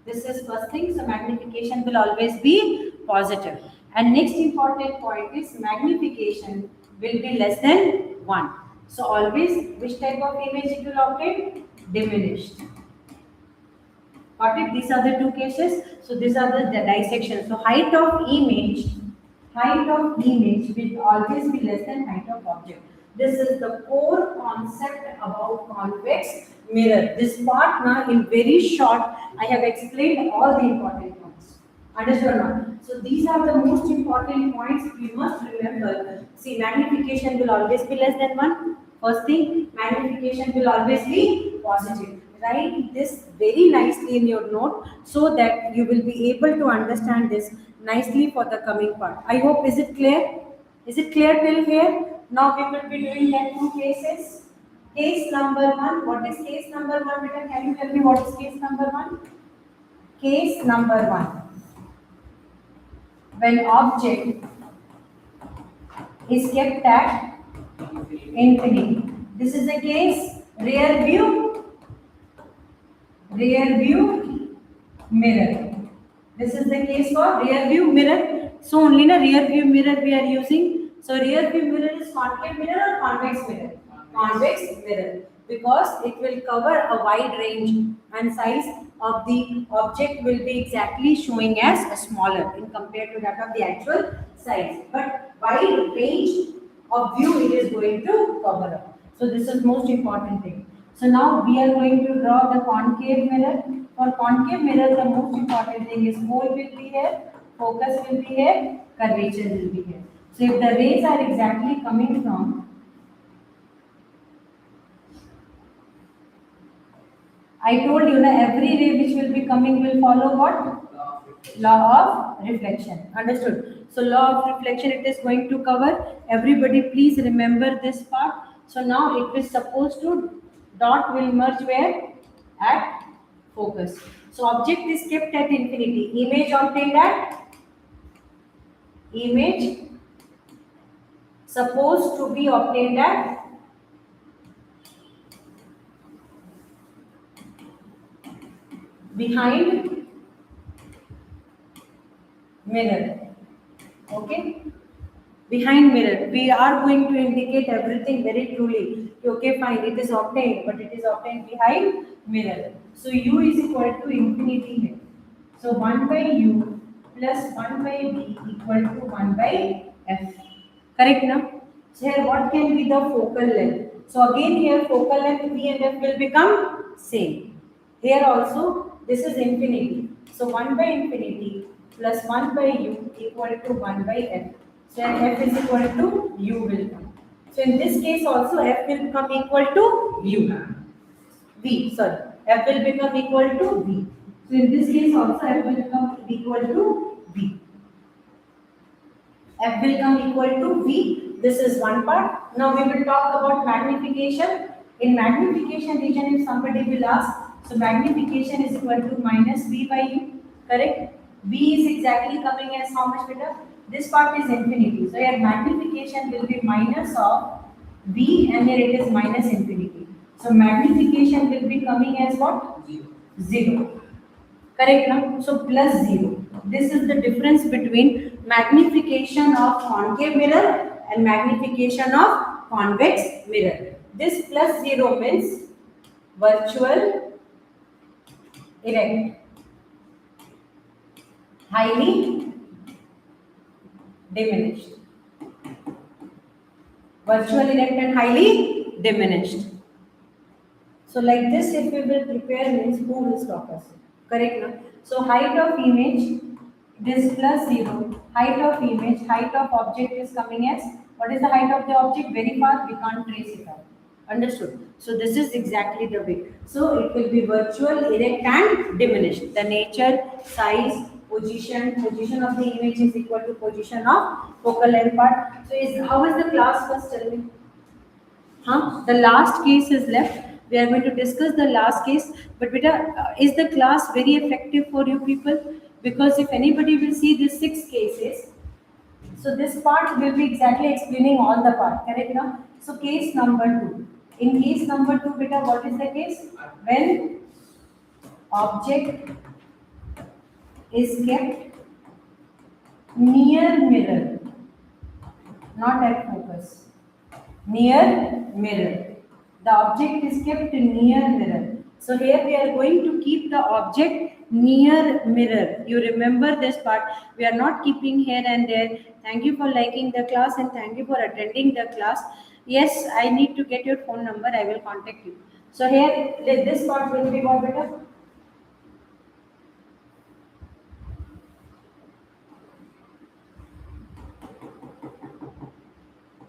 This is first thing, so magnification will always be positive. And next important point is magnification will be less than 1. So always, which type of image it will obtain? Diminished. Got it? These are the two cases. So these are the dissections. So height of image will always be less than height of object. This is the core concept about convex mirror. This part now in very short, I have explained all the important points. Understood or not? So these are the most important points we must remember. See, magnification will always be less than 1. First thing, magnification will always be positive. Write this very nicely in your note so that you will be able to understand this nicely for the coming part. I hope, is it clear? Is it clear till here? Now we will be doing that 2 cases. Case number 1. What is case number 1? Beta, can you tell me what is case number 1? Case number 1. When object is kept at infinity. This is the case rear view mirror. This is the case for rear view mirror. So only in a rear view mirror we are using. So rear view mirror is concave mirror or convex mirror? Convex mirror, because it will cover a wide range and size of the object will be exactly showing as a smaller in compared to that of the actual size. But wide range of view it is going to cover up. So this is most important thing. So now we are going to draw the concave mirror. For concave mirror, the most important thing is hole will be here, focus will be here, curvature will be here. So if the rays are exactly coming from, I told you that every ray which will be coming will follow what? Law of reflection. Understood? So law of reflection it is going to cover. Everybody please remember this part. So now it is supposed to dot will merge where? At focus. So object is kept at infinity. Image obtained at? Image supposed to be obtained at? Behind mirror. Okay? Behind mirror. We are going to indicate everything very truly. Okay, fine, it is obtained, but it is obtained behind mirror. So u is equal to infinity here. So 1 by u plus 1 by v equal to 1 by f. Correct now? So here what can be the focal length? So again here focal length v and f will become same. Here also this is infinity. So 1 by infinity plus 1 by u equal to 1 by f. So f is equal to u will come. So in this case also f will become equal to u. V, sorry. F will become equal to v. So in this case also f will become equal to v. F will come equal to v. This is one part. Now we will talk about magnification. In magnification region, if somebody will ask, so magnification is equal to minus v by u, correct? V is exactly coming as how much beta? This part is infinity. So here magnification will be minus of v and here it is minus infinity. So magnification will be coming as what? 0. Correct now? So plus 0. This is the difference between magnification of concave mirror and magnification of convex mirror. This plus 0 means virtual, erect, highly diminished. Virtual, erect and highly diminished. So like this if we will prepare means who will stop us? Correct now? So height of image this plus 0, height of image, height of object is coming as, what is the height of the object? Very far, we can't trace it out. Understood? So this is exactly the way. So it will be virtual, erect and diminished. The nature, size, position of the image is equal to position of focal length part. So how is the class first? Tell me. Huh? The last case is left. We are going to discuss the last case. But beta, is the class very effective for you people? Because if anybody will see these 6 cases, so this part will be exactly explaining all the part. Correct now? So case number 2. In case number 2, beta, what is the case? When object is kept near mirror, not at focus. Near mirror. The object is kept near mirror. So here we are going to keep the object near mirror. You remember this part. We are not keeping here and there. Thank you for liking the class and thank you for attending the class. Yes, I need to get your phone number. I will contact you. So here, this part will be what better?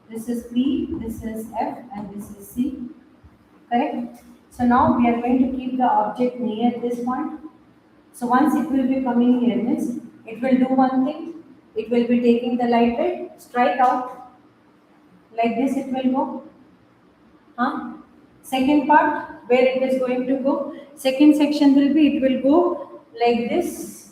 This is P, this is F, and this is C. Correct? So now we are going to keep the object near this point. So once it will be coming here, means it will do one thing. It will be taking the light ray, strike out. Like this it will go. Huh? Second part, where it is going to go. Second section will be, it will go like this.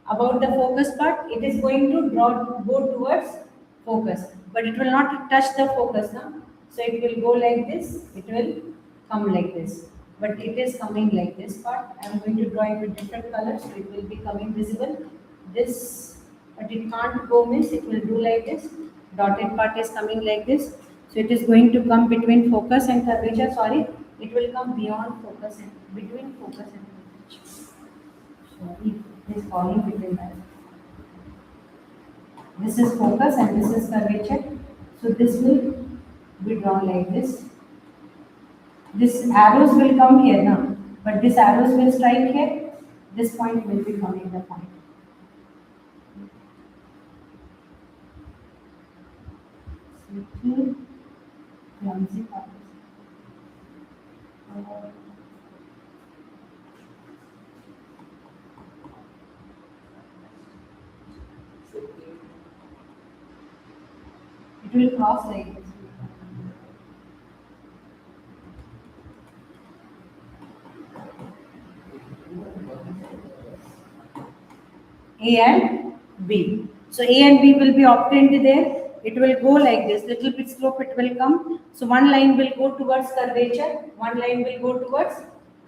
About the focus part, it is going to go towards focus. But it will not touch the focus. Huh? So it will go like this. It will come like this. But it is coming like this part. I am going to draw it with different colors. So it will be coming visible. This, but it can't go miss. It will do like this. Dotted part is coming like this. So it is going to come between focus and curvature. Sorry, it will come beyond focus and between focus and curvature. So it is falling between that. This is focus and this is curvature. So this will be drawn like this. This arrows will come here now, but this arrows will strike here. This point will be coming the point. So clumsy part. It will cross like this. A and B. So A and B will be obtained there. It will go like this. Little bit slope it will come. So one line will go towards curvature. One line will go towards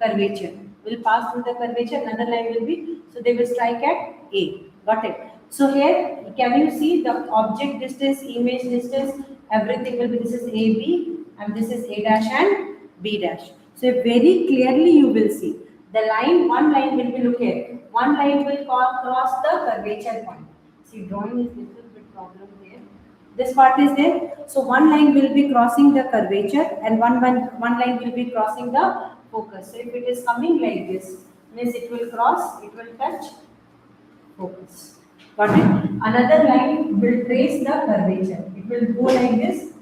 curvature. Will pass through the curvature. Another line will be. So they will strike at A. Got it? So here, can you see the object distance, image distance, everything will be, this is AB and this is A dash and B dash. So very clearly you will see the line, one line will be, look here, one line will cross the curvature point. See, drawing is little bit problem here. This part is there. So one line will be crossing the curvature and one line will be crossing the focus. So if it is coming like this, means it will cross, it will touch focus. Got it? Another line will trace the curvature. It will go like this.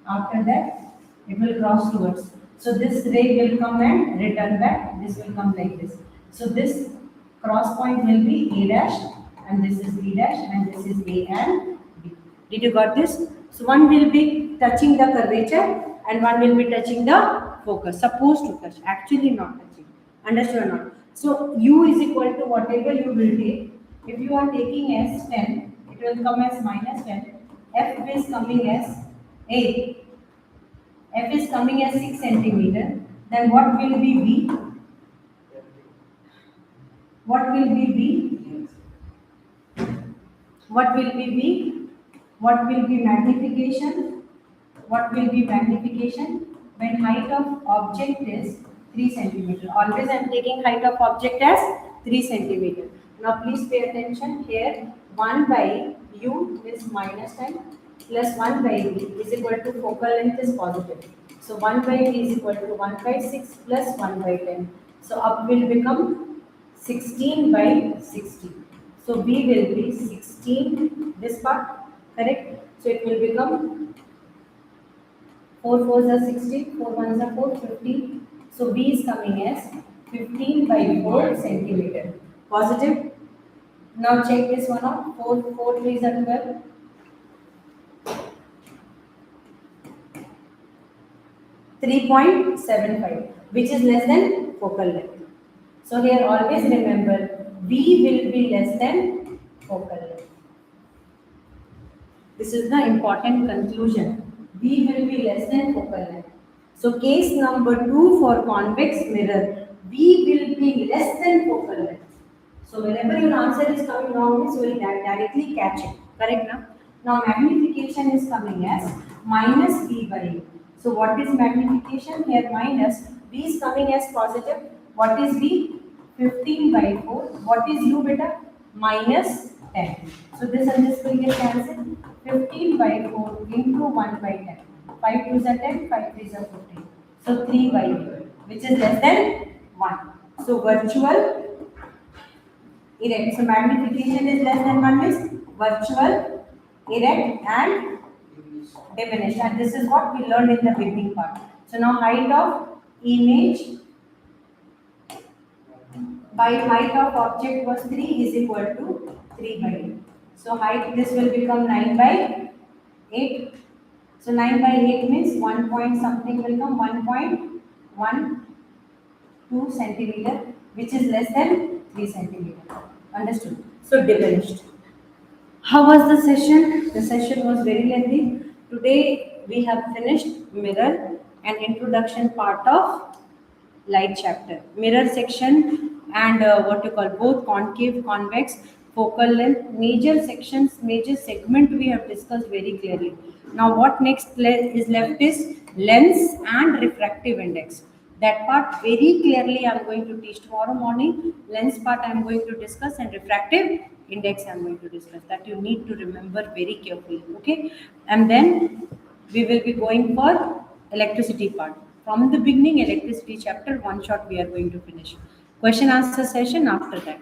After that, it will cross towards. So this ray will come and return back. This will come like this. So this cross point will be A dash and this is B dash and this is A and B. Did you got this? So one will be touching the curvature and one will be touching the focus. Supposed to touch, actually not touching. Understood or not? So U is equal to whatever you will take. If you are taking as 10, it will come as minus 10. F is coming as 8. F is coming as 6 centimeter. Then what will be B? What will be B? What will be B? What will be magnification? What will be magnification? When height of object is 3 centimeter. Always I am taking height of object as 3 centimeter. Now please pay attention here. 1 by U is minus 10 plus 1 by B is equal to focal length is positive. So 1 by B is equal to 1 by 6 plus 1 by 10. So up will become 16 by 60. So B will be 16, this part, correct? So it will become 4 fours are 16, 4 ones are 4, 15. So B is coming as 15 by 4 centimeter. Positive? Now check this one out. 4 threes are 12. 3.75, which is less than focal length. So here always remember, B will be less than focal length. This is the important conclusion. B will be less than focal length. So case number 2 for convex mirror, B will be less than focal length. So whenever your answer is coming wrong, this will directly catch it. Correct now? Now magnification is coming as minus B by U. So what is magnification? Here minus, B is coming as positive. What is B? 15 by 4. What is U beta? Minus 10. So this and this will get cancelled. 15 by 4 into 1 by 10. 5 2s are 10, 5 3s are 15. So 3 by 8, which is less than 1. So virtual erect. So magnification is less than 1 is virtual, erect and diminished. And this is what we learned in the beginning part. So now height of image by height of object was 3 is equal to 3 by 8. So height, this will become 9 by 8. So 9 by 8 means 1 point something will come 1.12 centimeter, which is less than 3 centimeter. Understood? So diminished. How was the session? The session was very lengthy. Today we have finished mirror and introduction part of light chapter. Mirror section and what you call both concave, convex, focal length, major sections, major segment we have discussed very clearly. Now what next is left is lens and refractive index. That part very clearly I am going to teach tomorrow morning. Lens part I am going to discuss and refractive index I am going to discuss. That you need to remember very carefully. Okay, and then we will be going for electricity part. From the beginning, electricity chapter, one shot we are going to finish. Question answer session after that.